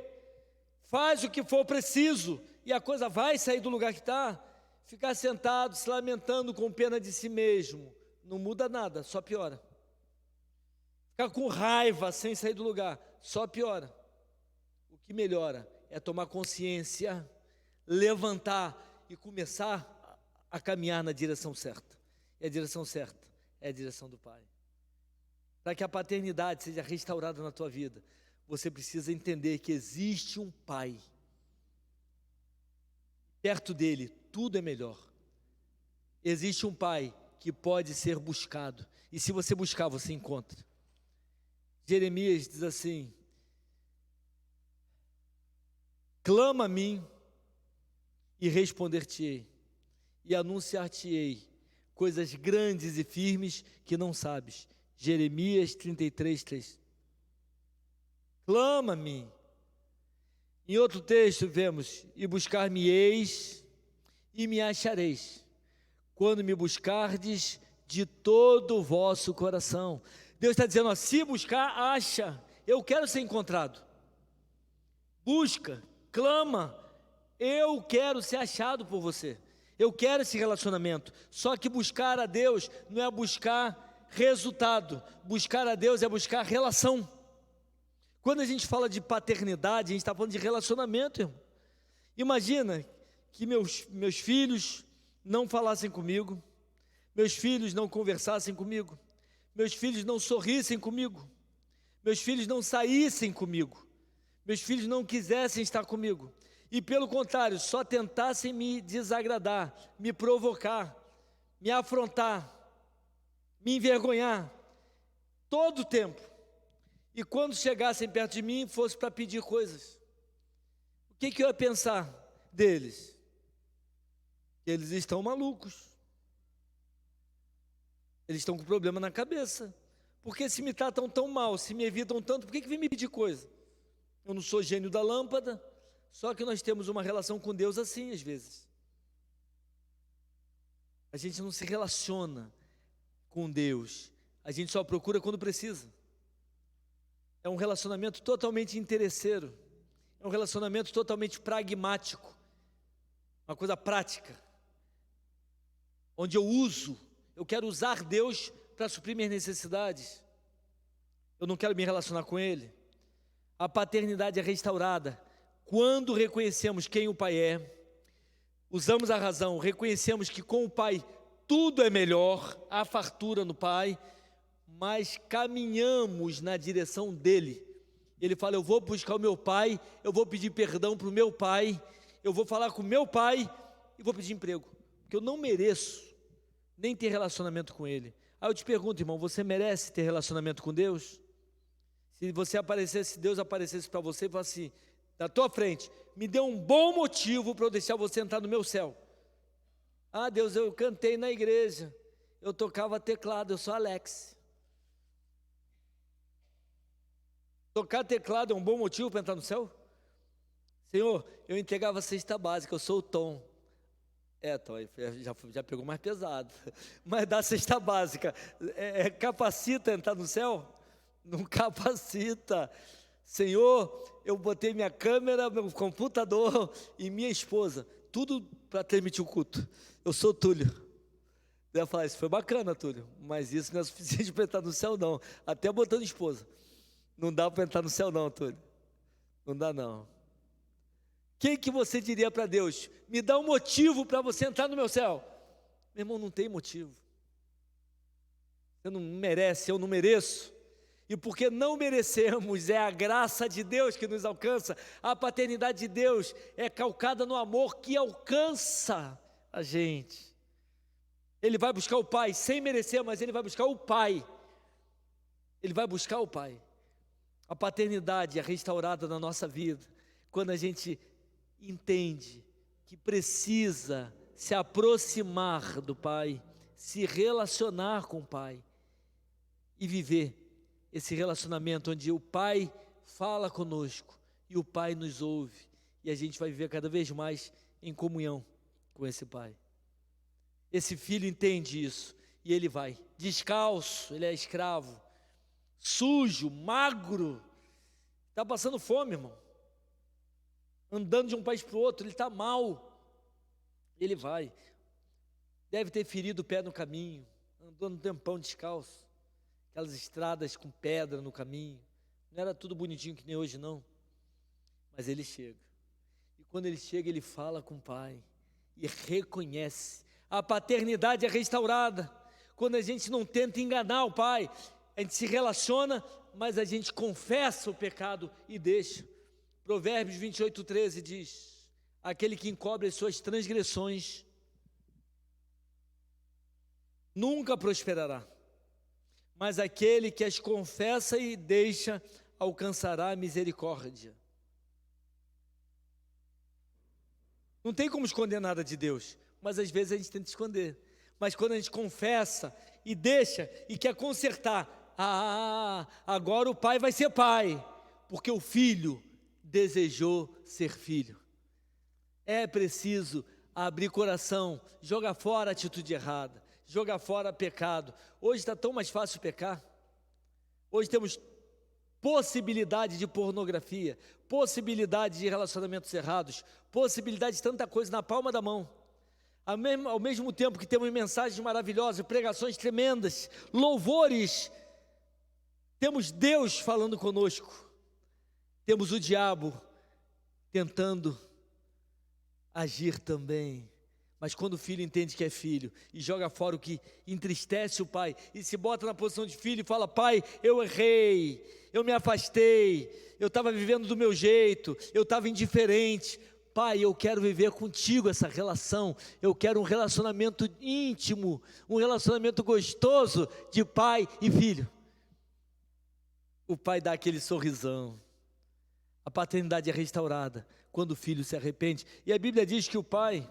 faz o que for preciso e a coisa vai sair do lugar que está. Ficar sentado, se lamentando com pena de si mesmo, não muda nada, só piora. Ficar com raiva sem sair do lugar, só piora. O que melhora é tomar consciência, levantar e começar a caminhar na direção certa. E a direção certa é a direção do Pai. Para que a paternidade seja restaurada na tua vida, você precisa entender que existe um Pai. Perto dele, tudo é melhor. Existe um Pai que pode ser buscado. E se você buscar, você encontra. Jeremias diz assim: clama a mim e responder-te-ei, e anunciar-te-ei coisas grandes e firmes que não sabes. Jeremias 33, 3. Clama a mim. Em outro texto vemos: e buscar-me-eis e me achareis, quando me buscardes de todo o vosso coração. Deus está dizendo: ó, se buscar, acha. Eu quero ser encontrado. Busca, clama. Eu quero ser achado por você. Eu quero esse relacionamento. Só que buscar a Deus não é buscar resultado. Buscar a Deus é buscar relação. Quando a gente fala de paternidade, a gente está falando de relacionamento, irmão. Imagina que meus filhos não falassem comigo, meus filhos não conversassem comigo, meus filhos não sorrissem comigo, meus filhos não saíssem comigo, meus filhos não quisessem estar comigo, e pelo contrário, só tentassem me desagradar, me provocar, me afrontar, me envergonhar, todo o tempo. E quando chegassem perto de mim, fosse para pedir coisas, o que eu ia pensar deles? Que eles estão malucos, eles estão com problema na cabeça, porque se me tratam tão mal, se me evitam tanto, por que vem me pedir coisa? Eu não sou gênio da lâmpada. Só que nós temos uma relação com Deus assim às vezes. A gente não se relaciona com Deus, a gente só procura quando precisa. É um relacionamento totalmente interesseiro, é um relacionamento totalmente pragmático, uma coisa prática, onde eu quero usar Deus para suprir minhas necessidades, eu não quero me relacionar com Ele. A paternidade é restaurada quando reconhecemos quem o Pai é, usamos a razão, reconhecemos que com o Pai tudo é melhor, há fartura no Pai, mas caminhamos na direção dele. Ele fala: eu vou buscar o meu Pai, eu vou pedir perdão para o meu Pai, eu vou falar com o meu Pai e vou pedir emprego, porque eu não mereço nem ter relacionamento com Ele. Aí eu te pergunto, irmão, você merece ter relacionamento com Deus? Se você aparecesse, se Deus aparecesse para você e falasse assim, na tua frente: me dê um bom motivo para eu deixar você entrar no meu céu. Ah, Deus, eu cantei na igreja, eu tocava teclado, eu sou Alex. Tocar teclado é um bom motivo para entrar no céu? Senhor, eu entregava a cesta básica, eu sou o Tom. Tom, já pegou mais pesado. Mas da cesta básica, capacita entrar no céu? Não capacita. Senhor, eu botei minha câmera, meu computador e minha esposa, tudo para transmitir o culto. Eu sou Túlio. Deve falar: isso foi bacana, Túlio, mas isso não é suficiente para entrar no céu, não. Até botando esposa. Não dá para entrar no céu, não, Túlio. Não dá, não. O que você diria para Deus? Me dá um motivo para você entrar no meu céu. Meu irmão, não tem motivo. Você não merece, eu não mereço. E porque não merecemos, é a graça de Deus que nos alcança. A paternidade de Deus é calcada no amor que alcança a gente. Ele vai buscar o Pai sem merecer, mas ele vai buscar o Pai. Ele vai buscar o Pai. A paternidade é restaurada na nossa vida quando a gente entende que precisa se aproximar do Pai, se relacionar com o Pai e viver esse relacionamento onde o Pai fala conosco e o Pai nos ouve, e a gente vai viver cada vez mais em comunhão com esse Pai. Esse filho entende isso e ele vai descalço, ele é escravo, sujo, magro, está passando fome, irmão, andando de um país para o outro, ele está mal, ele vai, deve ter ferido o pé no caminho, andou um tempão descalço, aquelas estradas com pedra no caminho, não era tudo bonitinho que nem hoje não, mas ele chega, e quando ele chega ele fala com o Pai, e reconhece, a paternidade é restaurada, quando a gente não tenta enganar o Pai, a gente se relaciona, mas a gente confessa o pecado e deixa. Provérbios 28:13 diz: aquele que encobre as suas transgressões nunca prosperará, mas aquele que as confessa e deixa alcançará a misericórdia. Não tem como esconder nada de Deus, mas às vezes a gente tenta esconder. Mas quando a gente confessa e deixa e quer consertar, agora o pai vai ser pai, porque o filho desejou ser filho. É preciso abrir coração, jogar fora a atitude errada, jogar fora pecado. Hoje está tão mais fácil pecar. Hoje temos possibilidade de pornografia, possibilidade de relacionamentos errados, possibilidade de tanta coisa na palma da mão. Ao mesmo tempo que temos mensagens maravilhosas, pregações tremendas, louvores, temos Deus falando conosco, temos o diabo tentando agir também. Mas quando o filho entende que é filho e joga fora o que entristece o pai e se bota na posição de filho e fala: pai, eu errei, eu me afastei, eu estava vivendo do meu jeito, eu estava indiferente. Pai, eu quero viver contigo essa relação, eu quero um relacionamento íntimo, um relacionamento gostoso de pai e filho. O pai dá aquele sorrisão, a paternidade é restaurada quando o filho se arrepende. E a Bíblia diz que o pai,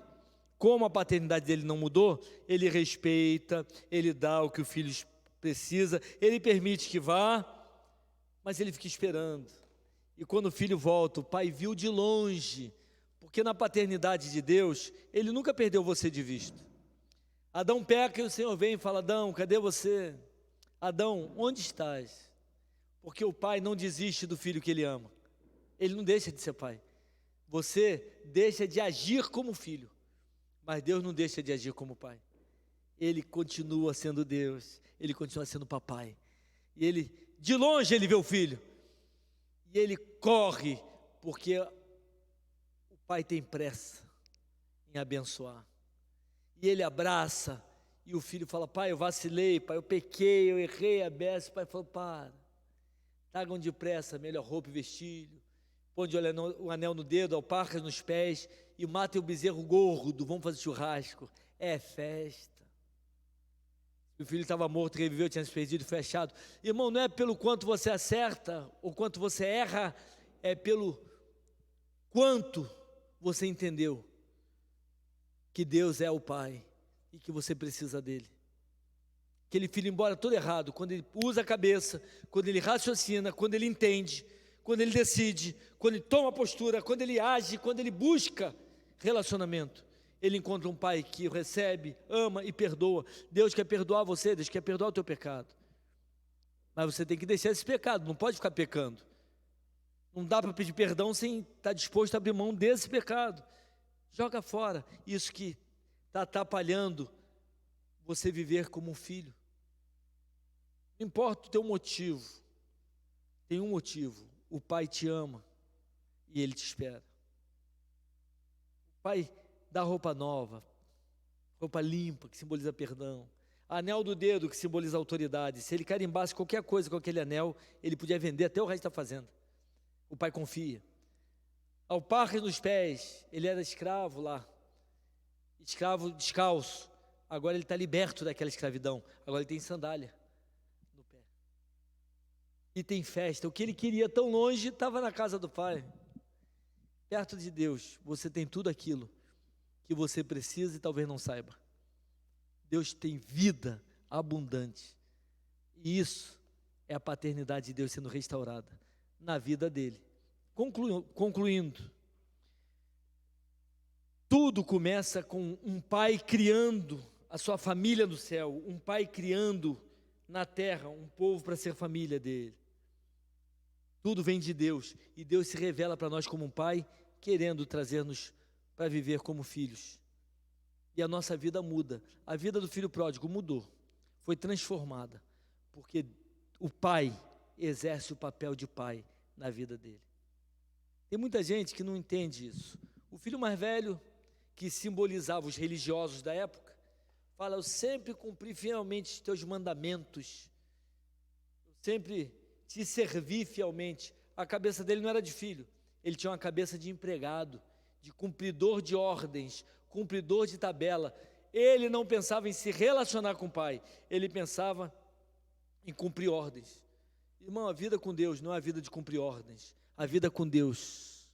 como a paternidade dele não mudou, ele respeita, ele dá o que o filho precisa, ele permite que vá, mas ele fica esperando. E quando o filho volta, o pai viu de longe, porque na paternidade de Deus, ele nunca perdeu você de vista. Adão peca e o Senhor vem e fala: Adão, cadê você? Adão, onde estás? Porque o pai não desiste do filho que ele ama. Ele não deixa de ser pai. Você deixa de agir como filho, mas Deus não deixa de agir como pai. Ele continua sendo Deus, ele continua sendo papai. E ele, de longe, ele vê o filho. E ele corre, porque o pai tem pressa em abençoar. E ele abraça, e o filho fala: pai, eu vacilei, pai, eu pequei, eu errei, abenço. O pai falou: para, tragam depressa a melhor roupa e vestilho, põe o anel no dedo, alparcas nos pés, e matem o bezerro gordo, vamos fazer churrasco, é festa. O filho estava morto, reviveu, tinha se perdido, fechado. Irmão, não é pelo quanto você acerta, ou quanto você erra, é pelo quanto você entendeu que Deus é o Pai e que você precisa dele. Aquele filho, embora todo errado, quando ele usa a cabeça, quando ele raciocina, quando ele entende, quando ele decide, quando ele toma postura, quando ele age, quando ele busca relacionamento, ele encontra um pai que o recebe, ama e perdoa. Deus quer perdoar você, Deus quer perdoar o teu pecado. Mas você tem que deixar esse pecado, não pode ficar pecando. Não dá para pedir perdão sem estar disposto a abrir mão desse pecado. Joga fora isso que está atrapalhando você viver como um filho. Não importa o teu motivo, tem um motivo: o pai te ama e ele te espera. O pai dá roupa nova, roupa limpa, que simboliza perdão, anel do dedo, que simboliza autoridade. Se ele carimbasse qualquer coisa com aquele anel, ele podia vender até o resto da fazenda. O pai confia. Alparcas nos pés, ele era escravo lá, escravo descalço. Agora ele está liberto daquela escravidão, agora ele tem sandália no pé. E tem festa. O que ele queria tão longe estava na casa do pai. Perto de Deus, você tem tudo aquilo que você precisa e talvez não saiba. Deus tem vida abundante. E isso é a paternidade de Deus sendo restaurada na vida dele. Concluindo, tudo começa com um pai criando a sua família no céu, um pai criando na terra um povo para ser família dele. Tudo vem de Deus, e Deus se revela para nós como um pai, querendo trazer-nos para viver como filhos. E a nossa vida muda. A vida do filho pródigo mudou, foi transformada, porque o pai exerce o papel de pai na vida dele. Tem muita gente que não entende isso. O filho mais velho, que simbolizava os religiosos da época, fala: eu sempre cumpri fielmente os teus mandamentos, eu sempre te servi fielmente. A cabeça dele não era de filho, ele tinha uma cabeça de empregado, de cumpridor de ordens, cumpridor de tabela. Ele não pensava em se relacionar com o pai, ele pensava em cumprir ordens. Irmão, a vida com Deus não é a vida de cumprir ordens. A vida com Deus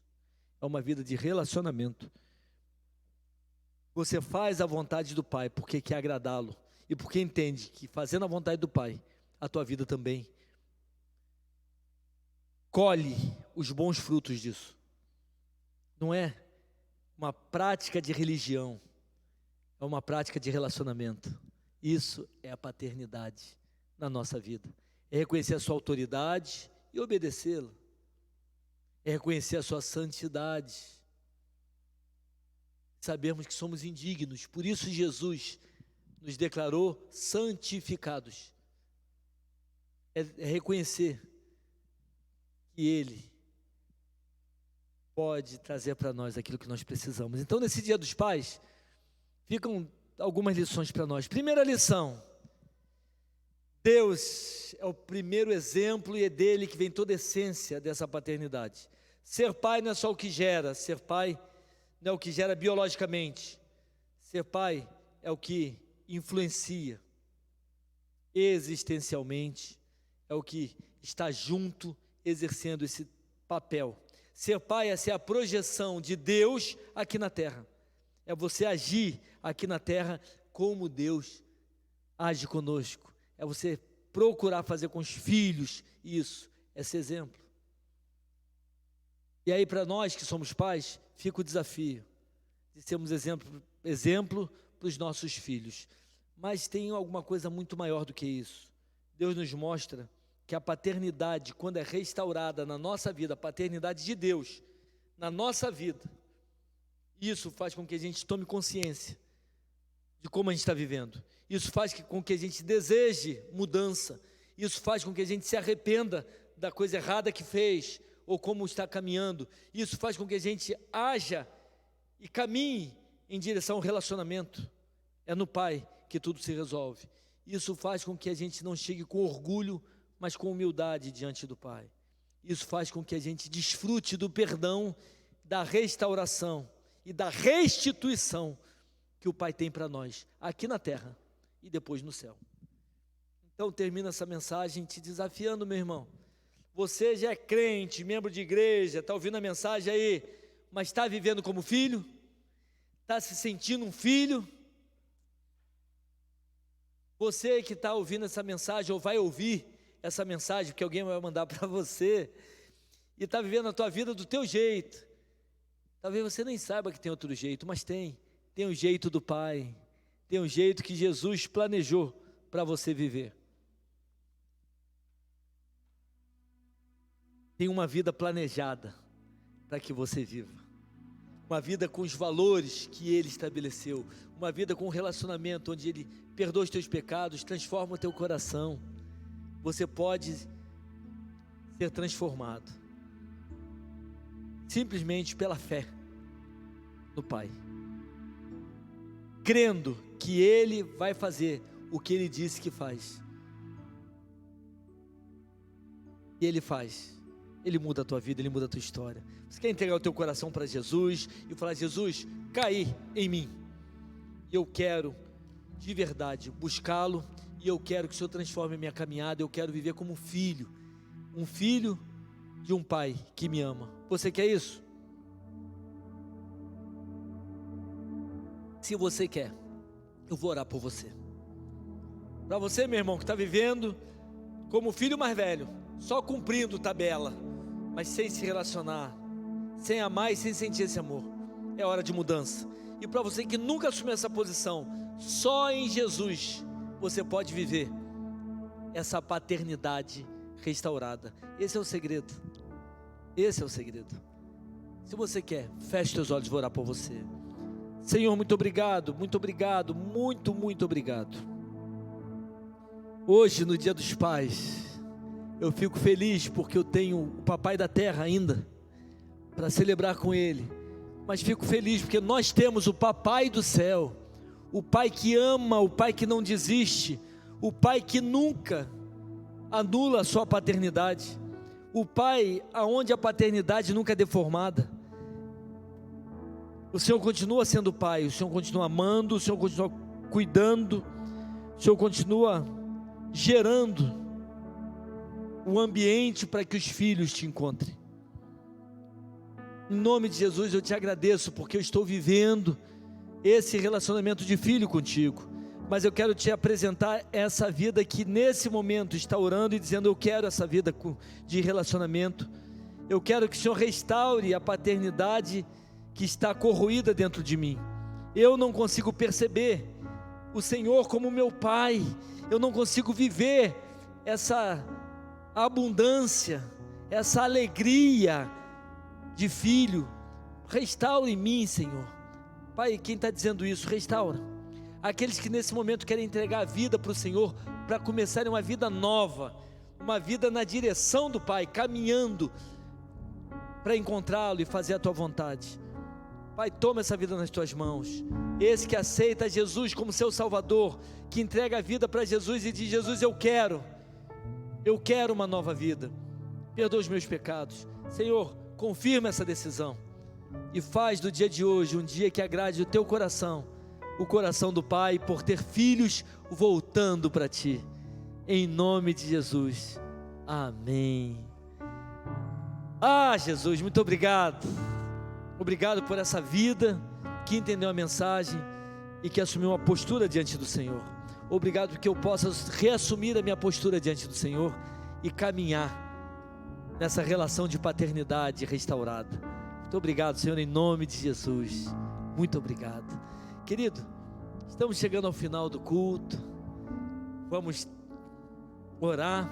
é uma vida de relacionamento. Você faz a vontade do Pai porque quer agradá-lo e porque entende que fazendo a vontade do Pai, a tua vida também colhe os bons frutos disso. Não é uma prática de religião, é uma prática de relacionamento. Isso é a paternidade na nossa vida. É reconhecer a sua autoridade e obedecê-la. É reconhecer a sua santidade. Sabermos que somos indignos, por isso Jesus nos declarou santificados. É reconhecer que Ele pode trazer para nós aquilo que nós precisamos. Então, nesse Dia dos Pais, ficam algumas lições para nós. Primeira lição: Deus é o primeiro exemplo e é dele que vem toda a essência dessa paternidade. Ser pai não é só o que gera, ser pai não é o que gera biologicamente. Ser pai é o que influencia existencialmente, é o que está junto exercendo esse papel. Ser pai é ser a projeção de Deus aqui na terra. É você agir aqui na terra como Deus age conosco. É você procurar fazer com os filhos isso, esse exemplo. E aí, para nós que somos pais, fica o desafio de sermos exemplo para os nossos filhos. Mas tem alguma coisa muito maior do que isso. Deus nos mostra que a paternidade, quando é restaurada na nossa vida, a paternidade de Deus na nossa vida, isso faz com que a gente tome consciência de como a gente está vivendo. Isso faz com que a gente deseje mudança. Isso faz com que a gente se arrependa da coisa errada que fez ou como está caminhando. Isso faz com que a gente haja e caminhe em direção ao relacionamento. É no Pai que tudo se resolve. Isso faz com que a gente não chegue com orgulho, mas com humildade diante do Pai. Isso faz com que a gente desfrute do perdão, da restauração e da restituição que o Pai tem para nós, aqui na terra e depois no céu. Então termina essa mensagem te desafiando, meu irmão. Você já é crente, membro de igreja, está ouvindo a mensagem aí, mas está vivendo como filho? Está se sentindo um filho? Você que está ouvindo essa mensagem, ou vai ouvir essa mensagem, que alguém vai mandar para você, e está vivendo a tua vida do teu jeito. Talvez você nem saiba que tem outro jeito, mas tem o jeito do Pai, tem o jeito que Jesus planejou para você viver. Tem uma vida planejada para que você viva, uma vida com os valores que Ele estabeleceu, uma vida com um relacionamento onde Ele perdoa os teus pecados, transforma o teu coração. Você pode ser transformado simplesmente pela fé no Pai, crendo que Ele vai fazer o que Ele disse que faz. E Ele faz. Ele muda a tua vida, Ele muda a tua história. Você quer entregar o teu coração para Jesus e falar: Jesus, cai em mim, eu quero de verdade buscá-lo, e eu quero que o Senhor transforme a minha caminhada. Eu quero viver como um filho de um Pai que me ama. Você quer isso? Se você quer, eu vou orar por você. Para você, meu irmão, que está vivendo como filho mais velho, só cumprindo tabela, mas sem se relacionar, sem amar e sem sentir esse amor, é hora de mudança. E para você que nunca assumiu essa posição, só em Jesus você pode viver essa paternidade restaurada. Esse é o segredo. Esse é o segredo. Se você quer, feche seus olhos, vou orar por você. Senhor, muito obrigado, muito obrigado, muito obrigado. Hoje, no Dia dos Pais, eu fico feliz porque eu tenho o Papai da Terra ainda para celebrar com Ele, mas fico feliz porque nós temos o Papai do céu, o Pai que ama, o Pai que não desiste, o Pai que nunca anula a sua paternidade, o Pai aonde a paternidade nunca é deformada. O Senhor continua sendo Pai, o Senhor continua amando, o Senhor continua cuidando, o Senhor continua gerando o ambiente para que os filhos te encontrem. Em nome de Jesus eu te agradeço porque eu estou vivendo esse relacionamento de filho contigo, mas eu quero te apresentar essa vida que nesse momento está orando e dizendo: eu quero essa vida de relacionamento, eu quero que o Senhor restaure a paternidade que está corroída dentro de mim. Eu não consigo perceber o Senhor como meu Pai, eu não consigo viver essa abundância, essa alegria de filho. Restaura em mim, Senhor. Pai, quem está dizendo isso, restaura. Aqueles que nesse momento querem entregar a vida para o Senhor, para começarem uma vida nova, uma vida na direção do Pai, caminhando para encontrá-lo e fazer a tua vontade. Pai, toma essa vida nas tuas mãos. Esse que aceita Jesus como seu Salvador, que entrega a vida para Jesus e diz: Jesus, eu quero uma nova vida, perdoa os meus pecados. Senhor, confirma essa decisão e faz do dia de hoje um dia que agrade o teu coração, o coração do Pai, por ter filhos voltando para ti, em nome de Jesus, amém. Jesus, muito obrigado por essa vida que entendeu a mensagem e que assumiu uma postura diante do Senhor. Obrigado que eu possa reassumir a minha postura diante do Senhor e caminhar nessa relação de paternidade restaurada. Muito obrigado, Senhor, em nome de Jesus. Muito obrigado. Querido, estamos chegando ao final do culto. Vamos orar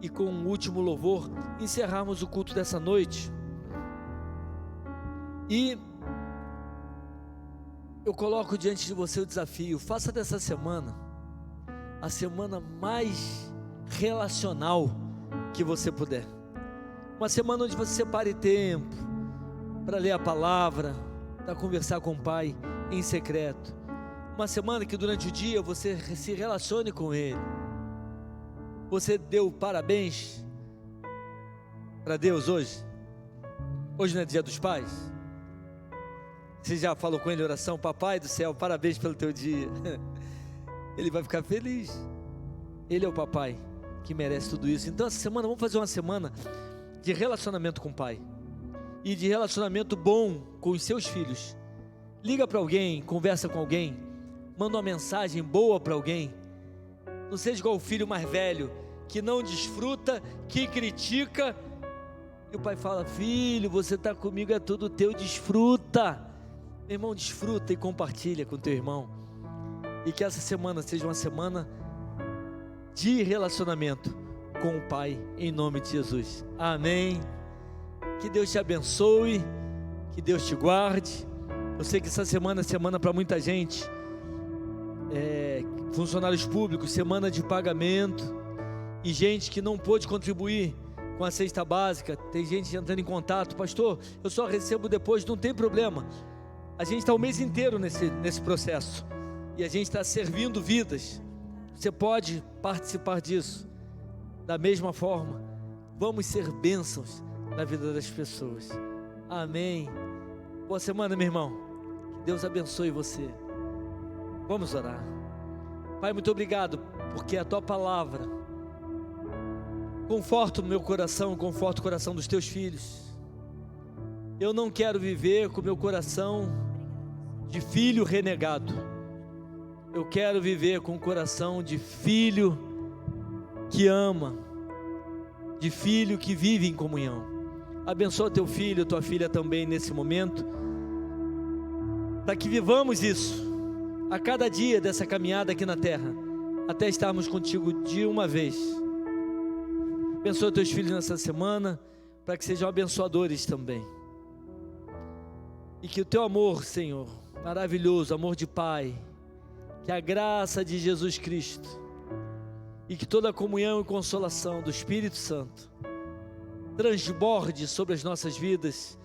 e com um último louvor encerrarmos o culto dessa noite. E eu coloco diante de você o desafio: faça dessa semana a semana mais relacional que você puder. Uma semana onde você separe tempo para ler a palavra, para conversar com o Pai, em secreto. Uma semana que durante o dia você se relacione com Ele. Você deu parabéns para Deus hoje? Hoje não é dia dos pais? Você já falou com Ele em oração? Papai do céu, parabéns pelo teu dia. Ele vai ficar feliz. Ele é o papai que merece tudo isso. Então essa semana, vamos fazer uma semana de relacionamento com o Pai. E de relacionamento bom com os seus filhos. Liga para alguém, conversa com alguém, manda uma mensagem boa para alguém. Não seja igual o filho mais velho, que não desfruta, que critica. E o pai fala: filho, você está comigo, é tudo teu, desfruta. Meu irmão, desfruta e compartilha com teu irmão. E que essa semana seja uma semana de relacionamento com o Pai, em nome de Jesus. Amém. Que Deus te abençoe, que Deus te guarde. Eu sei que essa semana é semana para muita gente, funcionários públicos, semana de pagamento, e gente que não pôde contribuir com a cesta básica. Tem gente entrando em contato: pastor, eu só recebo depois. Não tem problema, a gente está o mês inteiro nesse processo, e a gente está servindo vidas. Você pode participar disso da mesma forma. Vamos ser bênçãos na vida das pessoas. Amém. Boa semana, meu irmão. Que Deus abençoe você. Vamos orar. Pai, muito obrigado, porque a tua palavra conforta o meu coração, conforta o coração dos teus filhos. Eu não quero viver com meu coração de filho renegado. Eu quero viver com o coração de filho que ama, de filho que vive em comunhão. Abençoa teu filho, tua filha também nesse momento, para que vivamos isso a cada dia dessa caminhada aqui na terra, até estarmos contigo de uma vez. Abençoa teus filhos nessa semana, para que sejam abençoadores também. E que o teu amor, Senhor, maravilhoso, amor de Pai, que a graça de Jesus Cristo, e que toda a comunhão e consolação do Espírito Santo transborde sobre as nossas vidas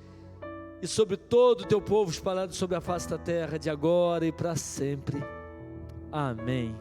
e sobre todo o teu povo espalhado sobre a face da terra, de agora e para sempre. Amém.